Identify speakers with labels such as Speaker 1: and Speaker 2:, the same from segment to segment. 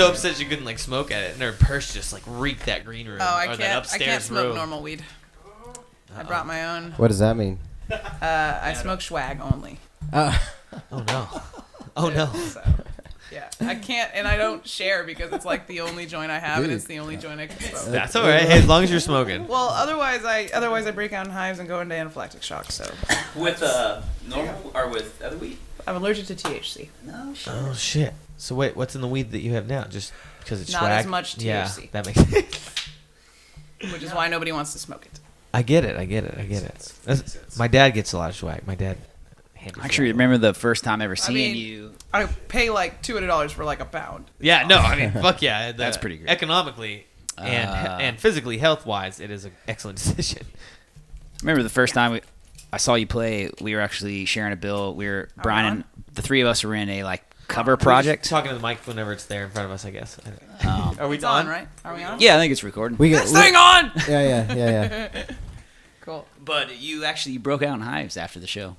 Speaker 1: so upset she couldn't like smoke at it, and her purse just like reeked that green room.
Speaker 2: Oh,
Speaker 1: that upstairs
Speaker 2: I can't smoke
Speaker 1: room.
Speaker 2: normal weed. I brought my own.
Speaker 3: What does that mean?
Speaker 2: I smoke swag only.
Speaker 1: Oh no. Oh no.
Speaker 2: So, yeah, I can't, and I don't share because it's like the only joint I have, and it's the only joint I can smoke.
Speaker 1: That's all right. Hey, as long as you're smoking.
Speaker 2: Well, otherwise I break out in hives and go into anaphylactic shock. So
Speaker 4: with normal or with other weed?
Speaker 2: I'm allergic to THC.
Speaker 4: No shit.
Speaker 1: Oh shit. So wait, what's in the weed that you have now? Just because it's
Speaker 2: Not
Speaker 1: swag?
Speaker 2: as much THC.
Speaker 1: Yeah, that makes sense.
Speaker 2: Which is why nobody wants to smoke it.
Speaker 1: I get it. My dad gets a lot of swag. My dad.
Speaker 4: I actually remember the first time ever seeing you.
Speaker 2: I pay like $200 for like a pound.
Speaker 1: Yeah, no, I mean, fuck yeah.
Speaker 4: That's pretty great.
Speaker 1: Economically and physically, health-wise, it is an excellent decision.
Speaker 4: Remember the first time I saw you play, we were actually sharing a bill. Brian and the three of us were in a like cover project.
Speaker 1: Talking to the mic whenever it's there in front of us, I guess.
Speaker 2: Are we on, right? Are we on?
Speaker 4: Yeah, I think it's recording.
Speaker 2: This thing on!
Speaker 3: Yeah.
Speaker 2: Cool.
Speaker 4: But you actually broke out in hives after the show.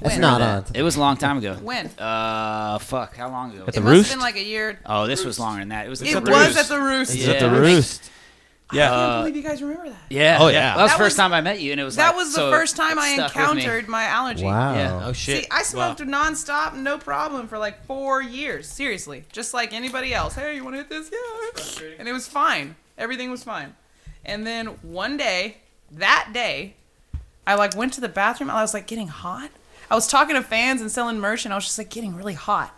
Speaker 3: It's not on.
Speaker 4: It was a long time ago.
Speaker 2: When?
Speaker 4: Fuck, how long ago?
Speaker 1: At the
Speaker 2: It
Speaker 1: Roost?
Speaker 2: must have been like a year.
Speaker 4: Oh, this was longer than that. It was at the
Speaker 2: Roost.
Speaker 1: It's at the Roost.
Speaker 2: I can't believe you guys remember that.
Speaker 4: Yeah.
Speaker 1: Oh, yeah.
Speaker 4: That was
Speaker 2: That
Speaker 4: the first
Speaker 2: was-
Speaker 4: time I met you, and it was
Speaker 2: That
Speaker 4: like,
Speaker 2: was
Speaker 4: so
Speaker 2: the first time
Speaker 4: it
Speaker 2: I
Speaker 4: stuck with me.
Speaker 2: encountered my allergy.
Speaker 3: Wow.
Speaker 4: Yeah.
Speaker 1: Oh, shit.
Speaker 2: See, I smoked nonstop, no problem, for like 4 years. Seriously. Just like anybody else. Hey, you want to hit this? Yeah. And it was fine. Everything was fine. And then one day, that day, I like went to the bathroom. I was like getting hot. I was talking to fans and selling merch, and I was just like getting really hot.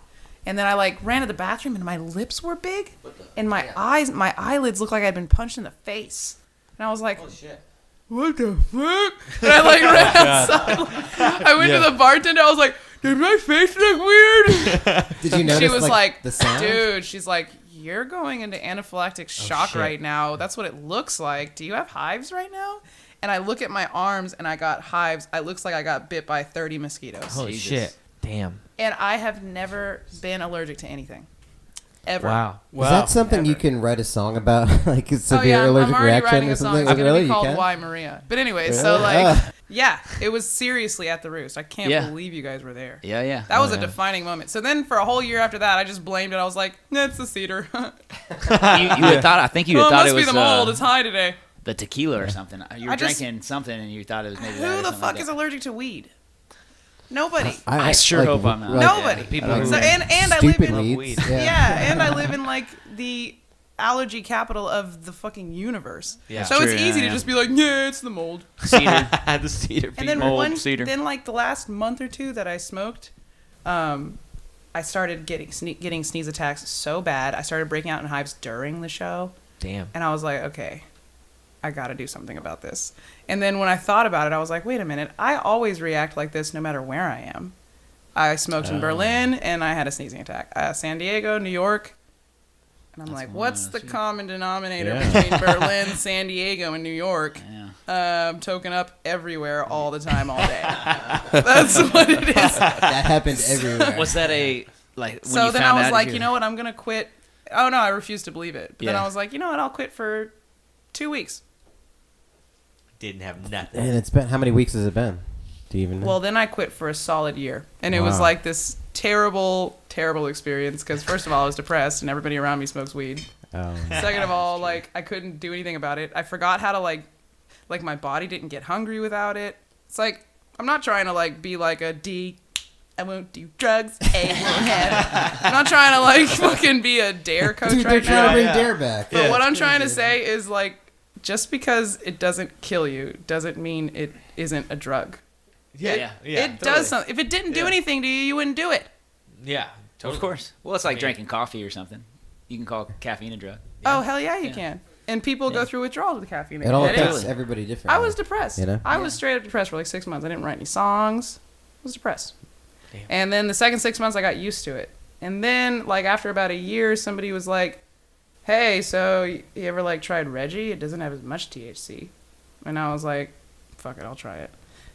Speaker 2: And then I like ran to the bathroom, and my lips were big, and my eyelids looked like I'd been punched in the face. And I was like,
Speaker 1: Oh, shit.
Speaker 2: what the fuck? And I like ran outside. I went to the bartender. I was like, did my face look weird?
Speaker 3: Did you notice
Speaker 2: She was like,
Speaker 3: the sound?
Speaker 2: dude, she's like, you're going into anaphylactic shock
Speaker 1: shit.
Speaker 2: right now. That's what it looks like. Do you have hives right now? And I look at my arms and I got hives. It looks like I got bit by 30 mosquitoes.
Speaker 1: Holy
Speaker 4: Jesus.
Speaker 1: shit. Damn.
Speaker 2: And I have never been allergic to anything. Ever.
Speaker 1: Wow.
Speaker 3: Is that something you can write a song about? Like a
Speaker 2: Oh
Speaker 3: severe
Speaker 2: yeah, I'm
Speaker 3: allergic
Speaker 2: already
Speaker 3: reaction
Speaker 2: writing
Speaker 3: or
Speaker 2: a song.
Speaker 3: something?
Speaker 2: It's gonna
Speaker 3: Really?
Speaker 2: be
Speaker 3: You
Speaker 2: called
Speaker 3: can?
Speaker 2: Why Maria. But anyway,
Speaker 3: Really?
Speaker 2: so like,
Speaker 3: Ah.
Speaker 2: yeah, it was seriously at the Roost. I can't
Speaker 4: Yeah.
Speaker 2: believe you guys were there.
Speaker 4: Yeah.
Speaker 2: That was a
Speaker 3: yeah.
Speaker 2: defining moment. So then for a whole year after that, I just blamed it. I was like, nah, it's the cedar.
Speaker 4: You had thought. I think you had
Speaker 2: Well, it
Speaker 4: thought
Speaker 2: must
Speaker 4: it
Speaker 2: be
Speaker 4: was
Speaker 2: the mold. It's high today.
Speaker 4: the tequila or something. You were
Speaker 2: I just-
Speaker 4: drinking something, and you thought it was maybe that or
Speaker 2: Who the
Speaker 4: something
Speaker 2: fuck
Speaker 4: like
Speaker 2: is
Speaker 4: that.
Speaker 2: allergic to weed? Nobody.
Speaker 4: I sure hope I'm not.
Speaker 2: Nobody.
Speaker 1: People
Speaker 3: like
Speaker 1: who
Speaker 2: So, and I live
Speaker 3: stupid
Speaker 2: in
Speaker 3: weeds.
Speaker 2: yeah, and I live in like the allergy capital of the fucking universe.
Speaker 1: Yeah.
Speaker 2: So
Speaker 4: True,
Speaker 2: it's
Speaker 4: yeah,
Speaker 2: easy
Speaker 4: yeah.
Speaker 2: to just be like, yeah, it's the mold.
Speaker 4: Cedar.
Speaker 1: the cedar
Speaker 2: And then
Speaker 4: Mold, cedar.
Speaker 2: then like the last month or two that I smoked, I started getting sneeze attacks so bad. I started breaking out in hives during the show,
Speaker 1: Damn.
Speaker 2: and I was like, okay, I got to do something about this. And then when I thought about it, I was like, wait a minute, I always react like this no matter where I am. I smoked in Berlin, and I had a sneezing attack. San Diego, New York. And I'm like, what's the common denominator between Berlin, San Diego, and New York?
Speaker 4: Yeah.
Speaker 2: Token up everywhere, all the time, all day. That's what it is.
Speaker 3: That happened everywhere.
Speaker 4: Was that a like? When
Speaker 2: So
Speaker 4: you
Speaker 2: then
Speaker 4: found
Speaker 2: I was
Speaker 4: out,
Speaker 2: like,
Speaker 4: did
Speaker 2: you know what, I'm going to quit. Oh, no, I refused to believe it. But then
Speaker 4: Yeah.
Speaker 2: I was like, you know what, I'll quit for 2 weeks.
Speaker 1: Didn't have nothing.
Speaker 3: And it's been, how many weeks has it been? Do you even know?
Speaker 2: Well, then I quit for a solid year. And it was
Speaker 3: Wow.
Speaker 2: like this terrible, terrible experience because, first of all, I was depressed and everybody around me smokes weed. Second of all, like, I couldn't do anything about it. I forgot how to, like my body didn't get hungry without it. It's like, I'm not trying to, like, be like a D. I won't do drugs. A won't have. I'm not trying to, like, fucking be a dare coach
Speaker 3: Dude, they're
Speaker 2: right
Speaker 3: trying
Speaker 2: now.
Speaker 3: to bring Dare back.
Speaker 2: But what I'm trying to say is, like, just because it doesn't kill you doesn't mean it isn't a drug.
Speaker 4: Yeah.
Speaker 2: It does something. If it didn't do anything to you, you wouldn't do it.
Speaker 1: Yeah. Totally.
Speaker 4: Of course. Well, it's like
Speaker 1: I mean-
Speaker 4: drinking coffee or something. You can call caffeine a drug.
Speaker 2: Oh, hell yeah, you
Speaker 4: Yeah.
Speaker 2: can. And people go through withdrawals with caffeine.
Speaker 3: It all
Speaker 2: It
Speaker 3: affects
Speaker 2: is.
Speaker 3: everybody differently.
Speaker 2: I was depressed.
Speaker 3: You know?
Speaker 2: I was straight up depressed for like 6 months. I didn't write any songs. I was depressed.
Speaker 1: Damn.
Speaker 2: And then the second 6 months, I got used to it. And then, like, after about a year, somebody was like, hey, so you ever, like, tried Reggie? It doesn't have as much THC. And I was like, fuck it, I'll try it.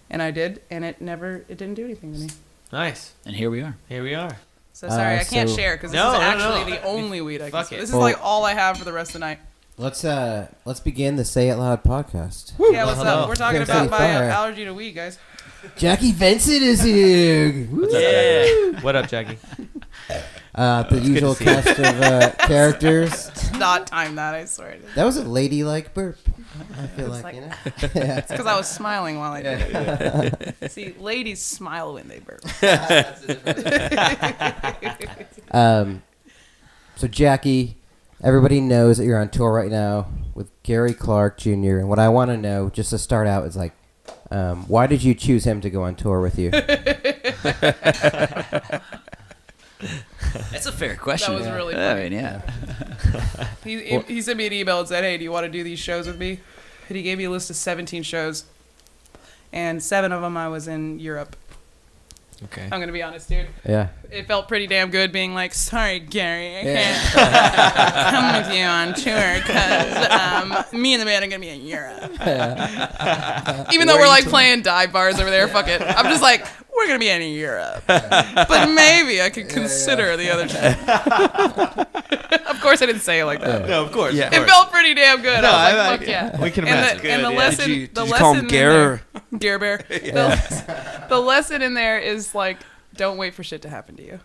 Speaker 2: And I did, and it didn't do anything to me.
Speaker 1: Nice.
Speaker 4: And here we are.
Speaker 1: Here we are.
Speaker 2: So sorry, I can't
Speaker 3: so-
Speaker 2: share because this
Speaker 1: No,
Speaker 2: is
Speaker 1: no,
Speaker 2: actually
Speaker 1: no.
Speaker 2: the only weed I can
Speaker 1: Fuck
Speaker 2: smoke.
Speaker 1: it.
Speaker 2: This is
Speaker 3: Well-
Speaker 2: like all I have for the rest of the night.
Speaker 3: Let's begin the Say It Loud podcast.
Speaker 2: Yeah, what's
Speaker 1: hello.
Speaker 2: up? We're talking
Speaker 3: Good
Speaker 2: about
Speaker 3: city
Speaker 2: my
Speaker 3: fire.
Speaker 2: allergy to weed, guys.
Speaker 3: Jackie Venson is here.
Speaker 1: Yeah. What up, Jackie?
Speaker 3: The usual
Speaker 1: to see you.
Speaker 3: cast of characters.
Speaker 2: Not time that, I swear.
Speaker 3: That was a ladylike burp. I feel
Speaker 2: It's
Speaker 3: like,
Speaker 2: like-
Speaker 3: you know. Yeah.
Speaker 2: It's because I was smiling while I did it. See, ladies smile when they burp.
Speaker 3: So Jackie, everybody knows that you're on tour right now with Gary Clark Jr. And what I want to know, just to start out, is like, why did you choose him to go on tour with you?
Speaker 4: That's a fair question.
Speaker 2: That was really
Speaker 4: I
Speaker 2: funny.
Speaker 4: mean, yeah.
Speaker 2: He sent me an email and said, hey, do you want to do these shows with me? And he gave me a list of 17 shows. And 7 of them I was in Europe.
Speaker 1: Okay.
Speaker 2: I'm going to be honest, dude.
Speaker 3: Yeah.
Speaker 2: It felt pretty damn good being like, sorry, Gary, I can't come with you on tour because me and the band are going to be in Europe. Even though we're like playing dive bars over there, fuck it. I'm just like, we're going to be in Europe. But maybe I could consider the other two. Of course I didn't say it like that.
Speaker 1: No, of course.
Speaker 5: Yeah.
Speaker 2: It felt pretty damn good.
Speaker 1: No,
Speaker 2: I was
Speaker 1: I
Speaker 2: like, fuck yeah.
Speaker 1: We can
Speaker 2: And
Speaker 1: imagine.
Speaker 2: the, and the
Speaker 1: Good, yeah.
Speaker 2: lesson,
Speaker 5: Did
Speaker 2: the
Speaker 5: you call him
Speaker 2: lesson in
Speaker 5: Gare?
Speaker 2: there- Gare Bear. The lesson in there is like, don't wait for shit to happen to you.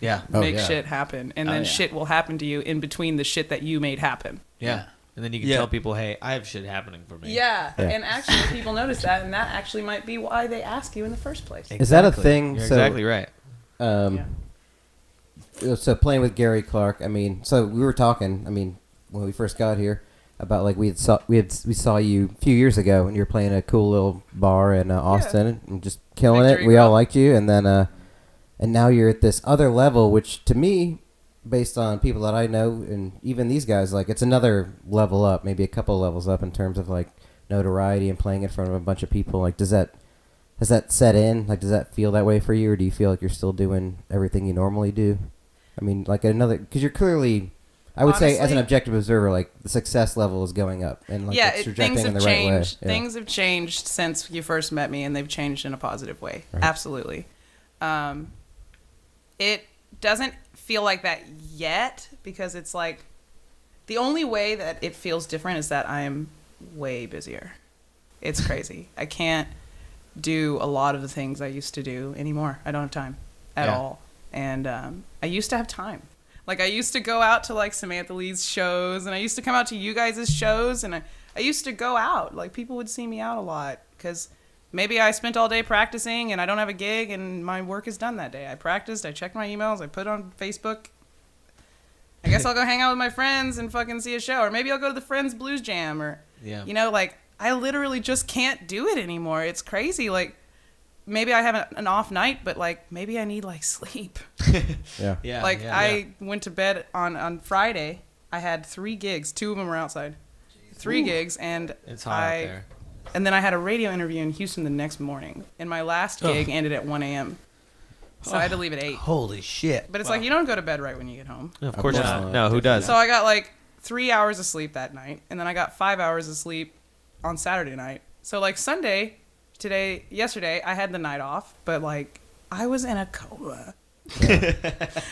Speaker 1: Yeah.
Speaker 3: Oh,
Speaker 2: Make
Speaker 3: yeah.
Speaker 2: shit happen, and
Speaker 4: Oh,
Speaker 2: then
Speaker 4: yeah.
Speaker 2: shit will happen to you in between the shit that you made happen.
Speaker 1: Yeah. And then you can
Speaker 5: Yeah.
Speaker 1: tell people, hey, I have shit happening for me.
Speaker 2: Yeah,
Speaker 3: Yeah.
Speaker 2: and actually people notice that, and that actually might be why they ask you in the first place.
Speaker 3: Is that a
Speaker 1: Exactly.
Speaker 3: thing?
Speaker 1: You're
Speaker 3: So-
Speaker 1: exactly right.
Speaker 3: So playing with Gary Clark, I mean, so we were talking, I mean, when we first got here, about like we saw you a few years ago, and you were playing a cool little bar in Austin, and just killing
Speaker 2: Victory
Speaker 3: it. We all
Speaker 2: Road.
Speaker 3: liked you, and then and now you're at this other level, which to me, based on people that I know, and even these guys, like it's another level up, maybe a couple levels up in terms of like notoriety and playing in front of a bunch of people. Like, has that set in? Like, does that feel that way for you, or do you feel like you're still doing everything you normally do? I mean, like because you're clearly, I would say, as an
Speaker 2: Honestly-
Speaker 3: objective observer, like the success level is going up, and like
Speaker 2: Yeah,
Speaker 3: it's
Speaker 2: things
Speaker 3: trajecting in
Speaker 2: have
Speaker 3: the right way.
Speaker 2: changed.
Speaker 3: Yeah.
Speaker 2: Things have changed since you first met me, and they've changed in a positive way.
Speaker 3: Right.
Speaker 2: Absolutely. It doesn't feel like that yet because it's like the only way that it feels different is that I'm way busier. It's crazy. I can't do a lot of the things I used to do anymore. I don't have time at
Speaker 1: Yeah.
Speaker 2: all. And I used to have time. Like, I used to go out to, like, Samantha Lee's shows, and I used to come out to you guys' shows, and I used to go out. Like, people would see me out a lot, because maybe I spent all day practicing, and I don't have a gig, and my work is done that day. I practiced, I checked my emails, I put it on Facebook. I guess I'll go hang out with my friends and fucking see a show, or maybe I'll go to the Friends Blues Jam, or,
Speaker 1: Yeah.
Speaker 2: you know, like, I literally just can't do it anymore. It's crazy. Like, maybe I have an off night, but, like, maybe I need, like, sleep.
Speaker 3: Yeah.
Speaker 1: Yeah.
Speaker 2: Like,
Speaker 1: yeah,
Speaker 2: I went to bed on Friday. I had 3 gigs. 2 of them were outside. 3 gigs, and
Speaker 1: It's hot out there.
Speaker 2: And then I had a radio interview in Houston the next morning. And my last gig ended at 1 a.m. So I had to leave at 8.
Speaker 5: Holy shit.
Speaker 2: But it's like, you don't go to bed right when you get home.
Speaker 1: Of course
Speaker 3: course
Speaker 1: not.
Speaker 3: not.
Speaker 1: No, who does?
Speaker 2: So I got, like, 3 hours of sleep that night. And then I got 5 hours of sleep on Saturday night. So, like, yesterday, I had the night off. But, like, I was in a coma.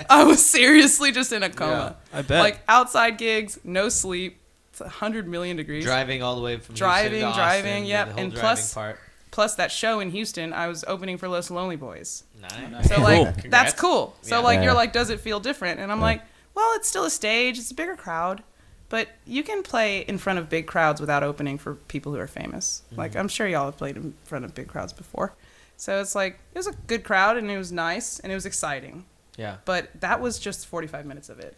Speaker 2: I was seriously just in a coma.
Speaker 5: I bet.
Speaker 2: Like, outside gigs, no sleep. It's 100 million degrees.
Speaker 1: Driving all the way from
Speaker 2: Driving,
Speaker 1: Houston to
Speaker 2: driving,
Speaker 1: Austin,
Speaker 2: yep.
Speaker 1: the whole
Speaker 2: And
Speaker 1: driving
Speaker 2: plus-
Speaker 1: part.
Speaker 2: Plus, that show in Houston, I was opening for Los Lonely Boys.
Speaker 1: Nice.
Speaker 2: So, like,
Speaker 5: Cool.
Speaker 2: that's
Speaker 1: Congrats.
Speaker 2: cool. So,
Speaker 1: Yeah.
Speaker 2: like,
Speaker 3: Yeah.
Speaker 2: you're like, does it feel different? And I'm like, well, it's still a stage. It's a bigger crowd. But you can play in front of big crowds without opening for people who are famous. Like, I'm sure y'all have played in front of big crowds before. So, it's like, it was a good crowd, and it was nice, and it was exciting.
Speaker 1: Yeah.
Speaker 2: But that was just 45 minutes of it.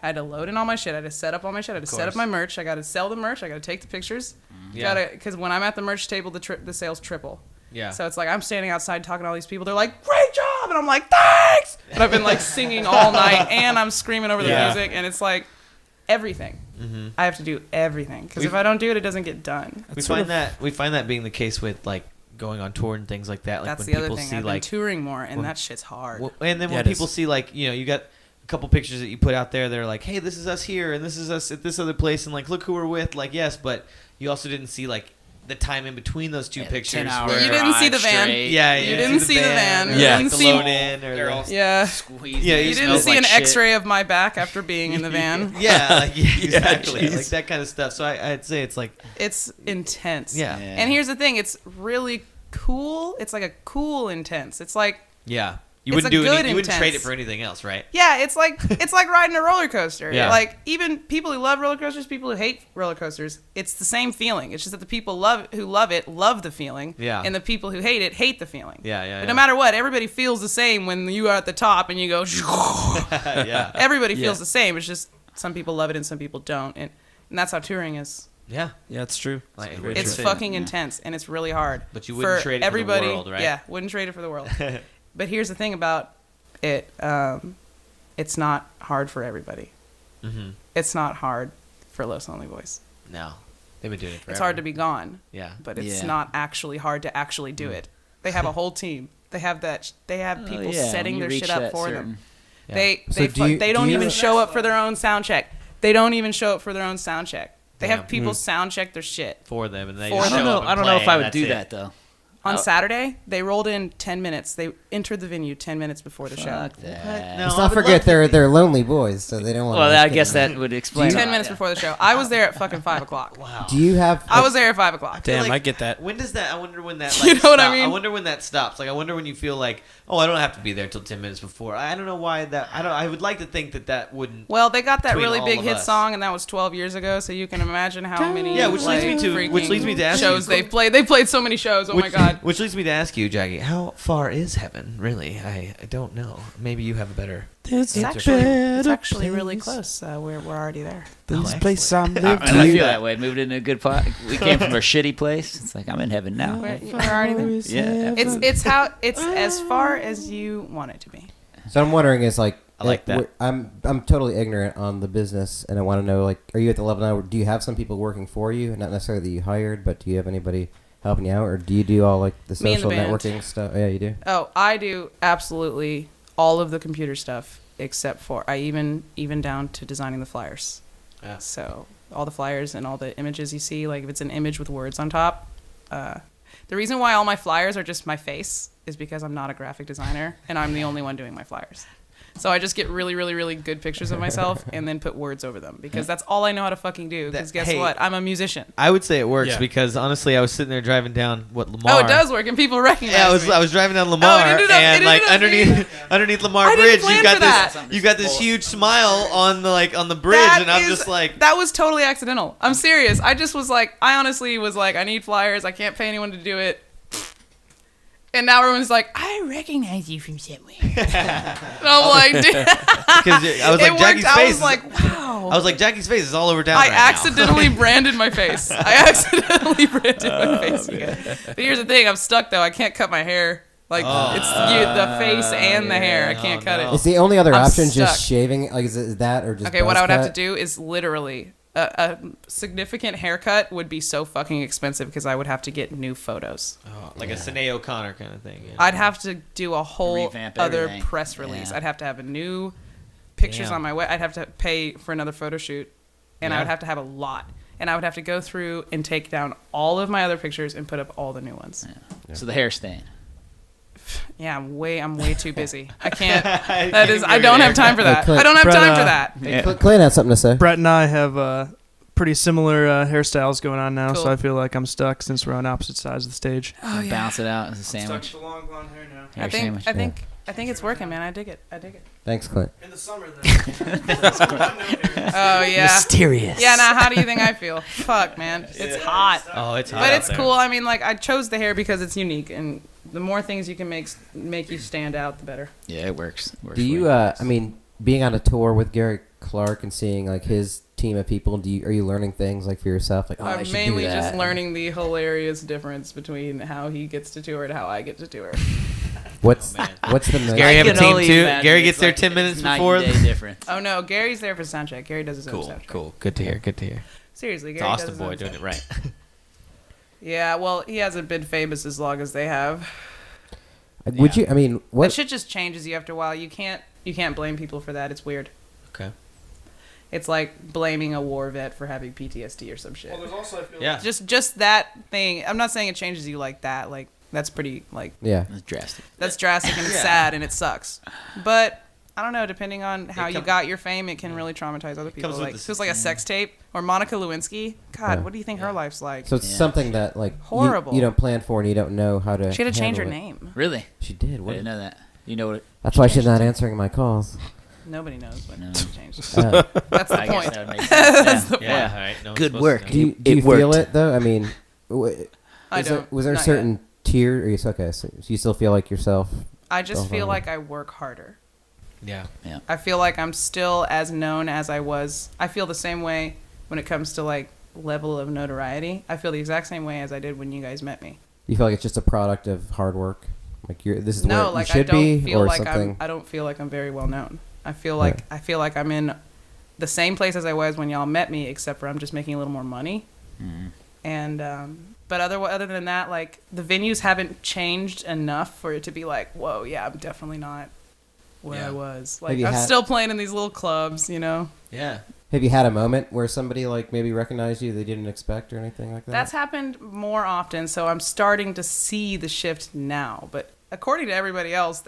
Speaker 2: I had to load in all my shit. I had to set up all my shit. I had to set up
Speaker 1: course.
Speaker 2: my merch. I got to sell the merch. I got to take the pictures.
Speaker 1: Yeah.
Speaker 2: Because when I'm at the merch table, the sales triple.
Speaker 1: Yeah.
Speaker 2: So it's like I'm standing outside talking to all these people. They're like, "Great job!" And I'm like, "Thanks!" And I've been like singing all night, and I'm screaming over the
Speaker 1: Yeah.
Speaker 2: music, and it's like everything.
Speaker 1: Mm-hmm.
Speaker 2: I have to do everything because if
Speaker 1: We've-
Speaker 2: I don't do it, it doesn't get done.
Speaker 1: we find that being the case with like going on tour and things like that. Like
Speaker 2: That's
Speaker 1: when
Speaker 2: the other
Speaker 1: people
Speaker 2: thing.
Speaker 1: see
Speaker 2: I've been
Speaker 1: like,
Speaker 2: touring more, and
Speaker 1: when-
Speaker 2: that shit's hard.
Speaker 1: and then
Speaker 5: Yeah,
Speaker 1: when
Speaker 5: it
Speaker 1: people
Speaker 5: is.
Speaker 1: see like, you know, you got a couple pictures that you put out there, they're like, hey, this is us here, and this is us at this other place, and like, look who we're with. Like, yes, but you also didn't see like the time in between those two pictures.
Speaker 4: 10 hours.
Speaker 1: where-
Speaker 2: You didn't see the van.
Speaker 1: Yeah,
Speaker 2: You didn't see the van.
Speaker 1: or,
Speaker 2: You
Speaker 5: Yeah.
Speaker 1: like,
Speaker 2: didn't
Speaker 1: the
Speaker 2: see-
Speaker 1: load in, or
Speaker 4: They're
Speaker 1: the-
Speaker 4: all
Speaker 2: Yeah.
Speaker 4: squeezed.
Speaker 1: Yeah,
Speaker 4: It
Speaker 2: You didn't
Speaker 4: smells
Speaker 2: see
Speaker 4: like
Speaker 2: an
Speaker 4: shit.
Speaker 2: X-ray of my back after being in the van.
Speaker 1: yeah, like, yeah, exactly,
Speaker 5: jeez.
Speaker 1: like that kind of stuff. So I'd say it's like,
Speaker 2: It's intense.
Speaker 1: yeah,
Speaker 2: And here's the thing. It's really cool. It's like a cool intense. It's like
Speaker 1: yeah, You
Speaker 2: It's
Speaker 1: wouldn't
Speaker 2: a
Speaker 1: do
Speaker 2: good
Speaker 1: you wouldn't trade it
Speaker 2: intense.
Speaker 1: for anything else, right?
Speaker 2: Yeah, it's like riding a roller coaster.
Speaker 1: Yeah.
Speaker 2: Like even people who love roller coasters, people who hate roller coasters, it's the same feeling. It's just that the people who love it love the feeling,
Speaker 1: Yeah.
Speaker 2: and the people who hate it hate the feeling.
Speaker 1: Yeah.
Speaker 2: But no matter what, everybody feels the same when you are at the top and you go.
Speaker 1: Yeah.
Speaker 2: Everybody feels the same. It's just some people love it and some people don't, and that's how touring is.
Speaker 1: Yeah.
Speaker 5: Yeah, it's true.
Speaker 1: Like,
Speaker 5: Very
Speaker 2: It's
Speaker 5: true.
Speaker 2: fucking intense and it's really hard.
Speaker 1: But you wouldn't trade it for the
Speaker 2: everybody,
Speaker 1: world, right?
Speaker 2: Yeah, wouldn't trade it for the world. But here's the thing about it: it's not hard for everybody.
Speaker 1: Mm-hmm.
Speaker 2: It's not hard for Los Lonely Boys.
Speaker 1: No. They've been doing it forever.
Speaker 2: It's hard to be gone,
Speaker 1: Yeah.
Speaker 2: but it's
Speaker 4: Yeah.
Speaker 2: not actually hard to actually do it. They have a whole team. They have people setting their shit up for them.
Speaker 1: Yeah.
Speaker 2: They don't even show up for their own sound check. They don't even show up for their own sound check. They have people sound check their shit.
Speaker 1: For them, and they
Speaker 2: For
Speaker 1: just
Speaker 2: them.
Speaker 1: show up and
Speaker 4: I don't know
Speaker 1: play,
Speaker 4: if I
Speaker 1: and
Speaker 4: would
Speaker 1: that's
Speaker 4: do
Speaker 1: it.
Speaker 4: that though.
Speaker 2: On Saturday, they rolled in 10 minutes. They entered the venue 10 minutes before the show.
Speaker 4: Fuck that.
Speaker 1: No,
Speaker 3: Let's
Speaker 1: I
Speaker 3: not
Speaker 1: would
Speaker 3: forget
Speaker 1: love
Speaker 3: they're lonely boys, so they don't want.
Speaker 4: Well, I guess that would explain.
Speaker 2: 10
Speaker 4: a lot,
Speaker 2: minutes
Speaker 4: yeah.
Speaker 2: before the show. I was there at fucking 5 o'clock.
Speaker 1: Wow.
Speaker 3: Do you have?
Speaker 2: I was there at 5 o'clock.
Speaker 1: feel
Speaker 5: Damn, I get that.
Speaker 1: When does that? I wonder when that.
Speaker 2: You
Speaker 1: Like,
Speaker 2: know what I
Speaker 1: stop-
Speaker 2: mean?
Speaker 1: I wonder when that stops. Like, I wonder when you feel like, oh, I don't have to be there until 10 minutes before. I don't know why that. I would like to think that wouldn't.
Speaker 2: Well, they got that
Speaker 1: Between
Speaker 2: really
Speaker 1: all
Speaker 2: big
Speaker 1: of
Speaker 2: hit
Speaker 1: us.
Speaker 2: song, and that was 12 years ago. So you can imagine how many.
Speaker 1: Yeah, which leads me to-
Speaker 2: freaking
Speaker 1: which leads me to ask you-
Speaker 2: shows they've played. They played so many shows. Oh my god.
Speaker 1: Which leads me to ask you, Jackie, how far is heaven? Really, I don't know. Maybe you have a better.
Speaker 5: It's
Speaker 2: It's actually really close. We're already there.
Speaker 5: This
Speaker 1: Oh,
Speaker 5: place I'm
Speaker 4: I,
Speaker 5: living.
Speaker 4: I feel that way. Moved into a good pot. We came from a shitty place. It's like I'm in heaven now.
Speaker 2: We're already there.
Speaker 4: Yeah.
Speaker 2: It's as far as you want it to be.
Speaker 3: So I'm wondering, is like,
Speaker 1: I like that.
Speaker 3: I'm totally ignorant on the business, and I want to know, like, are you at the level now? Where, do you have some people working for you, not necessarily that you hired, but do you have anybody helping you out, or do you do all like the
Speaker 2: Me and the
Speaker 3: social
Speaker 2: band.
Speaker 3: networking stuff? Yeah, you do.
Speaker 2: Oh, I do absolutely all of the computer stuff except for I even down to designing the flyers.
Speaker 1: Yeah.
Speaker 2: So all the flyers and all the images you see, like if it's an image with words on top, the reason why all my flyers are just my face is because I'm not a graphic designer and I'm the only one doing my flyers. So I just get really, really, really good pictures of myself and then put words over them because that's all I know how to fucking do. Because guess
Speaker 1: Hey,
Speaker 2: what? I'm a musician.
Speaker 1: I would say it works
Speaker 5: Yeah.
Speaker 1: because honestly, I was sitting there driving down Lamar.
Speaker 2: Oh, it does work and people recognize
Speaker 1: Yeah,
Speaker 2: me.
Speaker 1: I was driving down Lamar,
Speaker 2: it ended up-
Speaker 1: and
Speaker 2: it
Speaker 1: like
Speaker 2: ended up
Speaker 1: underneath Lamar
Speaker 2: I didn't
Speaker 1: Bridge,
Speaker 2: plan
Speaker 1: you got
Speaker 2: for that.
Speaker 1: this you got this huge smile on the bridge,
Speaker 2: That
Speaker 1: and I'm
Speaker 2: is-
Speaker 1: just like,
Speaker 2: that was totally accidental. I'm serious. I just was like, I honestly was like, I need flyers. I can't pay anyone to do it. And now everyone's like, I recognize you from somewhere. And I'm like, dude.
Speaker 1: because I was like,
Speaker 2: It
Speaker 1: Jackie's
Speaker 2: worked. I
Speaker 1: face.
Speaker 2: was like, wow.
Speaker 1: I was like, Jackie's face is all over town.
Speaker 2: I
Speaker 1: right now.
Speaker 2: accidentally branded my face. I accidentally branded my face. You guys. But here's the thing. I'm stuck, though. I can't cut my hair. Like, it's the face and the hair. I can't cut
Speaker 1: no.
Speaker 2: it.
Speaker 3: Is the only other
Speaker 2: I'm
Speaker 3: option
Speaker 2: stuck.
Speaker 3: just shaving? Like, is that or just
Speaker 2: Okay, what
Speaker 3: buzz
Speaker 2: I would have to
Speaker 3: cut?
Speaker 2: do is literally a significant haircut would be so fucking expensive because I would have to get new photos.
Speaker 1: Oh, like a Sinead O'Connor kind of thing. Yeah.
Speaker 2: I'd have to do a whole
Speaker 4: Revamp
Speaker 2: other
Speaker 4: everything.
Speaker 2: press release.
Speaker 4: Yeah.
Speaker 2: I'd have to have a new pictures
Speaker 1: Damn.
Speaker 2: on my way. I'd have to pay for another photo shoot, and I
Speaker 1: Yeah.
Speaker 2: would have to have a lot. And I would have to go through and take down all of my other pictures and put up all the new ones.
Speaker 4: So the hair stain.
Speaker 2: Yeah, I'm way too busy. I can't.
Speaker 1: That
Speaker 2: That is. I don't have time for that.
Speaker 3: Clint,
Speaker 2: I don't have
Speaker 5: Brett,
Speaker 2: time for that.
Speaker 3: Hey, Clint has something to say.
Speaker 5: Brett and I have pretty similar hairstyles going on now,
Speaker 2: Cool.
Speaker 5: so I feel like I'm stuck since we're on opposite sides of the stage.
Speaker 2: Oh yeah.
Speaker 4: Bounce it out as a sandwich.
Speaker 5: the long blonde hair now.
Speaker 4: Hair
Speaker 2: I think.
Speaker 4: sandwich.
Speaker 2: I think it's working, man. I dig it.
Speaker 3: Thanks, Clint.
Speaker 5: In the summer,
Speaker 2: Oh yeah.
Speaker 4: Mysterious.
Speaker 2: Yeah. Now, how do you think I feel? Fuck, man. It's hot.
Speaker 1: Oh, it's hot
Speaker 2: But
Speaker 1: out
Speaker 2: it's
Speaker 1: there.
Speaker 2: cool. I mean, like I chose the hair because it's unique, and the more things you can make you stand out, the better.
Speaker 4: Yeah, it works. It works
Speaker 3: Do you?
Speaker 4: for
Speaker 3: I mean, being on a tour with Gary Clark and seeing like his team of people, are you learning things like for yourself? Like, oh, I
Speaker 2: I'm
Speaker 3: should
Speaker 2: mainly
Speaker 3: do that.
Speaker 2: just learning the hilarious difference between how he gets to tour and how I get to tour.
Speaker 3: What's
Speaker 1: Oh, man.
Speaker 3: what's the most?
Speaker 1: Gary
Speaker 4: I
Speaker 1: have a
Speaker 4: can
Speaker 1: team
Speaker 4: only
Speaker 1: too?
Speaker 4: imagine
Speaker 1: Gary
Speaker 4: it's
Speaker 1: gets there
Speaker 4: like
Speaker 1: 10 minutes
Speaker 4: it's night
Speaker 1: before?
Speaker 4: and day difference.
Speaker 2: Oh no, Gary's there for soundcheck. Gary does his own
Speaker 1: Cool,
Speaker 2: soundcheck.
Speaker 1: cool. Good to hear. Good to hear.
Speaker 2: Seriously,
Speaker 1: It's
Speaker 2: Gary does
Speaker 1: Austin
Speaker 2: his
Speaker 1: boy
Speaker 2: own
Speaker 1: doing it
Speaker 2: soundcheck.
Speaker 1: right.
Speaker 2: Yeah, well, he hasn't been famous as long as they have.
Speaker 3: Would you? I mean,
Speaker 2: That
Speaker 3: what?
Speaker 2: shit just changes you after a while. You can't blame people for that. It's weird.
Speaker 1: Okay.
Speaker 2: It's like blaming a war vet for having PTSD or some shit.
Speaker 5: there's also, I feel
Speaker 1: Yeah.
Speaker 2: Just that thing. I'm not saying it changes you like that. Like that's pretty like
Speaker 3: Yeah.
Speaker 4: That's drastic.
Speaker 2: that's drastic and it's
Speaker 1: Yeah.
Speaker 2: sad and it sucks. But I don't know. Depending on how you
Speaker 1: come-
Speaker 2: got your fame, it can really traumatize other people.
Speaker 1: comes with
Speaker 2: Like
Speaker 1: the
Speaker 2: feels like a sex tape or Monica Lewinsky. God,
Speaker 3: Yeah.
Speaker 2: what do you think her life's like?
Speaker 3: So it's
Speaker 4: Yeah.
Speaker 3: something that like
Speaker 2: Horrible.
Speaker 3: You don't plan for and you don't know how to.
Speaker 2: She had to change her
Speaker 3: handle it.
Speaker 2: name.
Speaker 4: Really?
Speaker 3: She did.
Speaker 4: I
Speaker 3: What?
Speaker 4: didn't know that. You know what?
Speaker 3: That's why she's not answering my calls.
Speaker 2: Nobody knows what
Speaker 4: No.
Speaker 2: changed. That's the
Speaker 4: I guess
Speaker 2: point.
Speaker 4: that would make sense.
Speaker 2: That's the
Speaker 1: Yeah,
Speaker 2: point.
Speaker 1: all right. No one's
Speaker 4: Good
Speaker 1: supposed
Speaker 4: work.
Speaker 1: to know.
Speaker 3: Do you
Speaker 4: It
Speaker 3: feel
Speaker 4: worked.
Speaker 3: it though? I mean,
Speaker 2: I don't.
Speaker 3: was there a
Speaker 2: Not
Speaker 3: certain tier? Or okay, so you still feel like yourself?
Speaker 2: I just
Speaker 3: Oh,
Speaker 2: feel
Speaker 3: wow.
Speaker 2: like I work harder.
Speaker 1: Yeah.
Speaker 2: I feel like I'm still as known as I was. I feel the same way when it comes to like level of notoriety. I feel the exact same way as I did when you guys met me.
Speaker 3: You feel like it's just a product of hard work? Like this is
Speaker 2: No,
Speaker 3: where
Speaker 2: like
Speaker 3: you
Speaker 2: I
Speaker 3: should
Speaker 2: don't
Speaker 3: be,
Speaker 2: feel
Speaker 3: or
Speaker 2: like
Speaker 3: something?
Speaker 2: I don't feel like I'm very well known. I feel like I'm in the same place as I was when y'all met me, except for I'm just making a little more money.
Speaker 4: Mhm.
Speaker 2: And but other than that, like the venues haven't changed enough for it to be like, whoa, yeah, I'm definitely not where I was. Like
Speaker 3: you
Speaker 2: I'm
Speaker 3: had-
Speaker 2: still playing in these little clubs, you know.
Speaker 1: Yeah.
Speaker 3: Have you had a moment where somebody like maybe recognized you they didn't expect or anything like that?
Speaker 2: That's happened more often, so I'm starting to see the shift now. But according to everybody else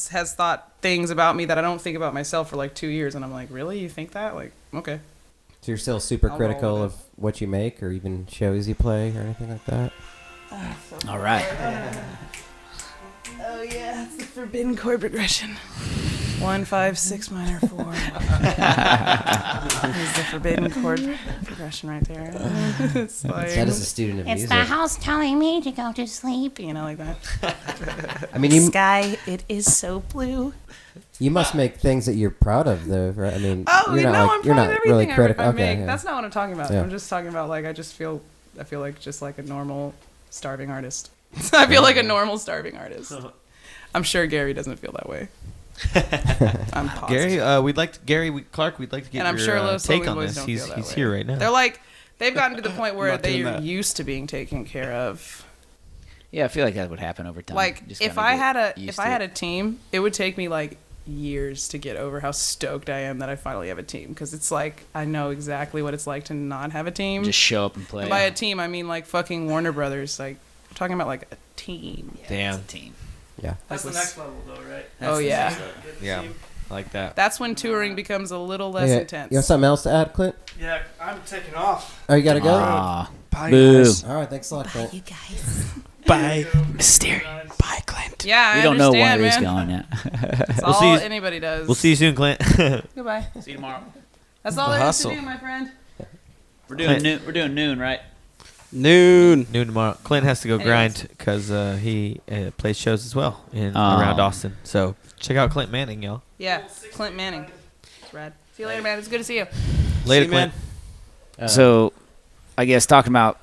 Speaker 2: has thought things about me that I don't think about myself for like 2 years, and I'm like, really? You think that? Like, okay.
Speaker 3: So you're still super
Speaker 2: I'll roll
Speaker 3: critical
Speaker 2: with
Speaker 3: of what you make or even shows you play or anything like that?
Speaker 4: All right.
Speaker 2: Oh yeah, it's the forbidden chord progression. 1, 5, 6 minor 4. Is the forbidden chord progression right there. It's like,
Speaker 3: That is a student of
Speaker 6: It's
Speaker 3: music.
Speaker 6: the house telling me to go to sleep.
Speaker 2: you know, like that.
Speaker 3: I mean, you
Speaker 2: Sky, it is so blue.
Speaker 3: you must make things that you're proud of, though, right? I mean,
Speaker 2: Oh,
Speaker 3: you're
Speaker 2: you know,
Speaker 3: not like,
Speaker 2: I'm
Speaker 3: you're
Speaker 2: proud
Speaker 3: not
Speaker 2: of
Speaker 3: really
Speaker 2: everything
Speaker 3: critical.
Speaker 2: I
Speaker 3: Okay,
Speaker 2: make.
Speaker 3: yeah.
Speaker 2: That's not what I'm talking about.
Speaker 3: Yeah.
Speaker 2: I'm just talking about like I feel like just like a normal starving artist. I feel like a normal starving artist. I'm sure Gary doesn't feel that way. I'm positive.
Speaker 1: Gary, we'd like to, Clark. We'd like to get
Speaker 2: And I'm
Speaker 1: your
Speaker 2: sure Los
Speaker 1: take
Speaker 2: Lonely
Speaker 1: on
Speaker 2: Boys
Speaker 1: this.
Speaker 2: don't
Speaker 1: He's
Speaker 2: feel that
Speaker 1: he's
Speaker 2: way.
Speaker 1: here right now.
Speaker 2: They're like, they've gotten to the point where
Speaker 5: not doing
Speaker 2: they're
Speaker 5: that.
Speaker 2: used to being taken care of.
Speaker 4: Yeah, I feel like that would happen over time.
Speaker 2: Like
Speaker 4: Just
Speaker 2: if
Speaker 4: kinda
Speaker 2: I
Speaker 4: get
Speaker 2: had
Speaker 4: used
Speaker 2: if I
Speaker 4: to
Speaker 2: had
Speaker 4: it.
Speaker 2: a team, it would take me like years to get over how stoked I am that I finally have a team, because it's like I know exactly what it's like to not have a team.
Speaker 4: Just show up and play.
Speaker 2: And by a team, I mean like fucking Warner Brothers. Like I'm talking about like a team.
Speaker 1: Damn.
Speaker 4: It's a team.
Speaker 3: Yeah.
Speaker 5: That's the
Speaker 2: Like
Speaker 5: next level, though, right?
Speaker 2: Oh yeah.
Speaker 1: Yeah, like that.
Speaker 2: That's when touring becomes a little less
Speaker 3: Yeah,
Speaker 2: intense.
Speaker 3: You have something else to add, Clint?
Speaker 5: Yeah, I'm taking off.
Speaker 3: Oh, you got to go?
Speaker 4: Aw.
Speaker 5: Bye,
Speaker 4: Boo.
Speaker 5: guys.
Speaker 3: All right, thanks a lot, Clint.
Speaker 6: You guys.
Speaker 5: Bye.
Speaker 4: Mysterio. Bye, Clint.
Speaker 2: Yeah,
Speaker 4: We
Speaker 2: I
Speaker 4: don't know where
Speaker 2: understand,
Speaker 4: he's
Speaker 2: man.
Speaker 4: going yet.
Speaker 2: That's
Speaker 1: We'll
Speaker 2: all
Speaker 1: see you-
Speaker 2: anybody does.
Speaker 1: We'll see you soon, Clint.
Speaker 2: Goodbye.
Speaker 4: See you tomorrow.
Speaker 2: That's all
Speaker 5: The
Speaker 2: there is to
Speaker 5: hustle.
Speaker 2: do, my friend.
Speaker 4: We're doing noon, right?
Speaker 5: Noon.
Speaker 1: Noon tomorrow. Clint has to go
Speaker 2: Anyways.
Speaker 1: grind because he plays shows as well in
Speaker 4: Oh.
Speaker 1: around Austin. So check out Clint Manning, y'all.
Speaker 2: Yeah, Clint Manning. It's rad. See you later, man. It's good to see you.
Speaker 1: Later,
Speaker 5: See you, man.
Speaker 1: Clint.
Speaker 4: So, I guess talking about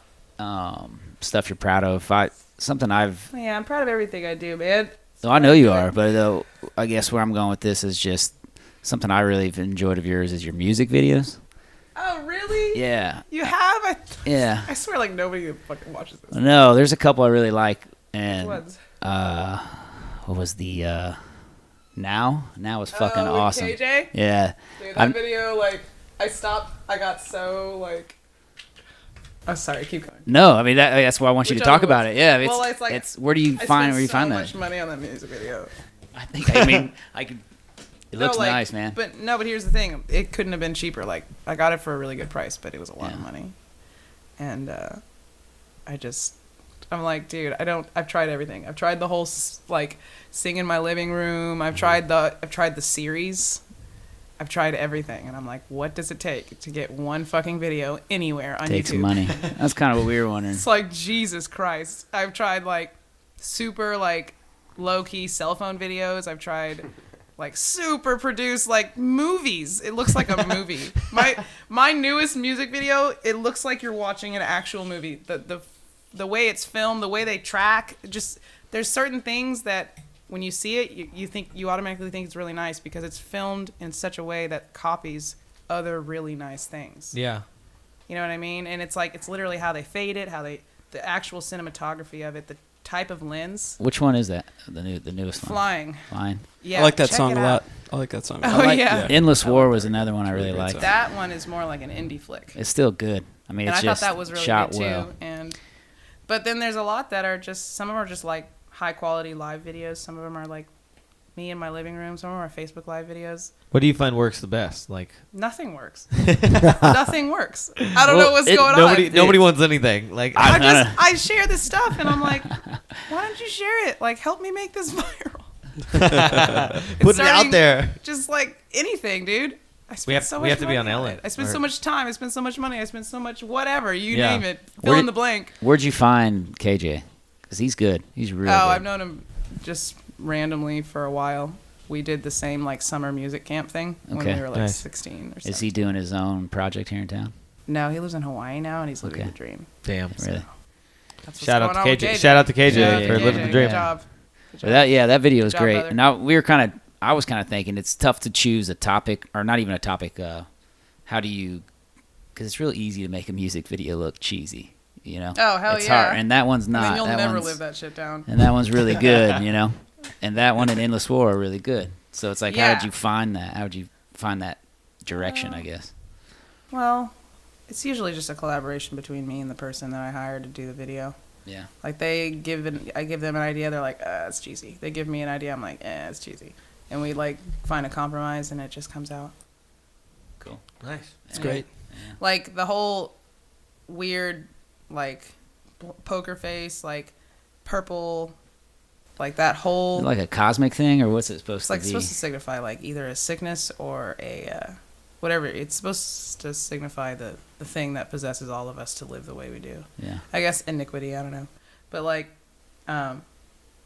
Speaker 4: stuff you're proud of. Something I've.
Speaker 2: Yeah, I'm proud of everything I do, man.
Speaker 4: Well, I know you are, but I guess where I'm going with this is just something I really have enjoyed of yours is your music videos.
Speaker 2: Oh, really?
Speaker 4: Yeah,
Speaker 2: You have?
Speaker 4: yeah.
Speaker 2: I swear, like, nobody fucking watches this.
Speaker 4: No, there's a couple I really like,
Speaker 2: Which
Speaker 4: and
Speaker 2: ones?
Speaker 4: what was the Now was fucking
Speaker 2: with
Speaker 4: awesome.
Speaker 2: KJ?
Speaker 4: Yeah,
Speaker 2: Dude, that
Speaker 4: I'm-
Speaker 2: video, like, I stopped. I got so, like... Oh, sorry. Keep going.
Speaker 4: no, I mean that's why I want you
Speaker 2: Which
Speaker 4: to talk
Speaker 2: other
Speaker 4: about
Speaker 2: ones?
Speaker 4: it. Yeah, it's
Speaker 2: Well, it's like-
Speaker 4: it's where do you
Speaker 2: I
Speaker 4: find
Speaker 2: spent so
Speaker 4: that?
Speaker 2: much money on that music video.
Speaker 4: I think I mean I could. It looks
Speaker 2: like,
Speaker 4: nice, man.
Speaker 2: But here's the thing: it couldn't have been cheaper. Like I got it for a really good price, but it was a lot of
Speaker 4: Yeah.
Speaker 2: money. And I'm like, dude, I've tried everything. I've tried the whole like sing in my living room. I've tried the series. I've tried everything, and I'm like, what does it take to get one fucking video anywhere on
Speaker 4: Take
Speaker 2: YouTube?
Speaker 4: some money. That's kind of what we were wondering.
Speaker 2: It's like Jesus Christ. I've tried like super like low key cell phone videos. I've tried like super produced like movies. It looks like a movie. My newest music video, it looks like you're watching an actual movie. The way it's filmed, the way they track, just there's certain things that when you see it, you automatically think it's really nice because it's filmed in such a way that copies other really nice things.
Speaker 1: Yeah.
Speaker 2: You know what I mean? And it's like it's literally how they fade it, the actual cinematography of it, the type of lens.
Speaker 4: Which one is that? The newest one.
Speaker 2: Flying.
Speaker 4: Flying.
Speaker 2: Yeah.
Speaker 5: I like that
Speaker 2: check
Speaker 5: song
Speaker 2: it
Speaker 5: a
Speaker 2: out.
Speaker 5: lot. I like that song.
Speaker 2: Oh,
Speaker 5: I like,
Speaker 2: yeah.
Speaker 4: Endless War was another one I really
Speaker 5: Great
Speaker 4: liked.
Speaker 5: song.
Speaker 2: That one is more like an indie flick.
Speaker 4: It's still good. I mean,
Speaker 2: And
Speaker 4: it's
Speaker 2: I thought
Speaker 4: just
Speaker 2: that was really
Speaker 4: shot
Speaker 2: good
Speaker 4: well.
Speaker 2: too. But then there's a lot that are just some of them are just like high quality live videos. Some of them are like me in my living room. Some of them are Facebook live videos.
Speaker 1: What do you find works the best? Like
Speaker 2: Nothing works. Nothing works. I don't know what's going on.
Speaker 1: nobody wants anything. Like
Speaker 2: I share this stuff and I'm like, why don't you share it? Like, help me make this viral.
Speaker 1: Put it out
Speaker 2: starting-
Speaker 1: there.
Speaker 2: Just like anything, dude. I spend
Speaker 1: have-
Speaker 2: so
Speaker 1: we
Speaker 2: much
Speaker 1: have to be
Speaker 2: money
Speaker 1: on
Speaker 2: on
Speaker 1: Ellen,
Speaker 2: it. I spend
Speaker 1: or-
Speaker 2: so much time. I spend so much money. I spend so much whatever. You
Speaker 1: Yeah.
Speaker 2: name it. Fill
Speaker 4: Where
Speaker 2: in
Speaker 4: did-
Speaker 2: the blank.
Speaker 4: Where'd you find KJ? Because he's good. He's really good.
Speaker 2: I've known him just randomly for a while. We did the same like summer music camp thing when
Speaker 4: Okay.
Speaker 2: we were like
Speaker 1: Nice.
Speaker 2: 16 or something.
Speaker 4: Is he doing his own project here in town?
Speaker 2: No, he lives in Hawaii now and he's living
Speaker 4: Okay.
Speaker 2: the dream.
Speaker 1: Damn.
Speaker 4: Really?
Speaker 2: That's what's
Speaker 1: Shout out
Speaker 2: going
Speaker 1: to
Speaker 2: on
Speaker 1: KJ.
Speaker 2: with
Speaker 1: Shout out to KJ
Speaker 2: Shout out
Speaker 1: for
Speaker 2: to
Speaker 1: living
Speaker 2: KJ.
Speaker 1: the dream.
Speaker 2: Good job. Good
Speaker 4: But
Speaker 2: job.
Speaker 4: that video was
Speaker 2: Good job,
Speaker 4: great.
Speaker 2: brother.
Speaker 4: And I was kind of thinking it's tough to choose a topic, or not even a topic. How do you? Because it's real easy to make a music video look cheesy. You know?
Speaker 2: Oh, hell
Speaker 4: it's
Speaker 2: yeah.
Speaker 4: hard, and that one's
Speaker 2: And
Speaker 4: not.
Speaker 2: then you'll
Speaker 4: that
Speaker 2: never
Speaker 4: one's-
Speaker 2: live that shit down.
Speaker 4: And that one's really good. You know? And that one and Endless War are really good. So it's like, how
Speaker 2: Yeah.
Speaker 4: did you find that? How did you find that direction? I guess.
Speaker 2: Well, it's usually just a collaboration between me and the person that I hired to do the video.
Speaker 4: Yeah.
Speaker 2: Like I give them an idea, they're like, it's cheesy. They give me an idea, I'm like, it's cheesy. And we like find a compromise and it just comes out.
Speaker 4: Cool.
Speaker 1: Nice.
Speaker 7: It's great.
Speaker 2: Like the whole weird, like poker face, like purple, like that whole.
Speaker 4: Like a cosmic thing, or what's it supposed
Speaker 2: It's
Speaker 4: to
Speaker 2: like
Speaker 4: be?
Speaker 2: supposed to signify like either a sickness or a whatever. It's supposed to signify the thing that possesses all of us to live the way we do.
Speaker 4: Yeah.
Speaker 2: I guess iniquity, I don't know. But like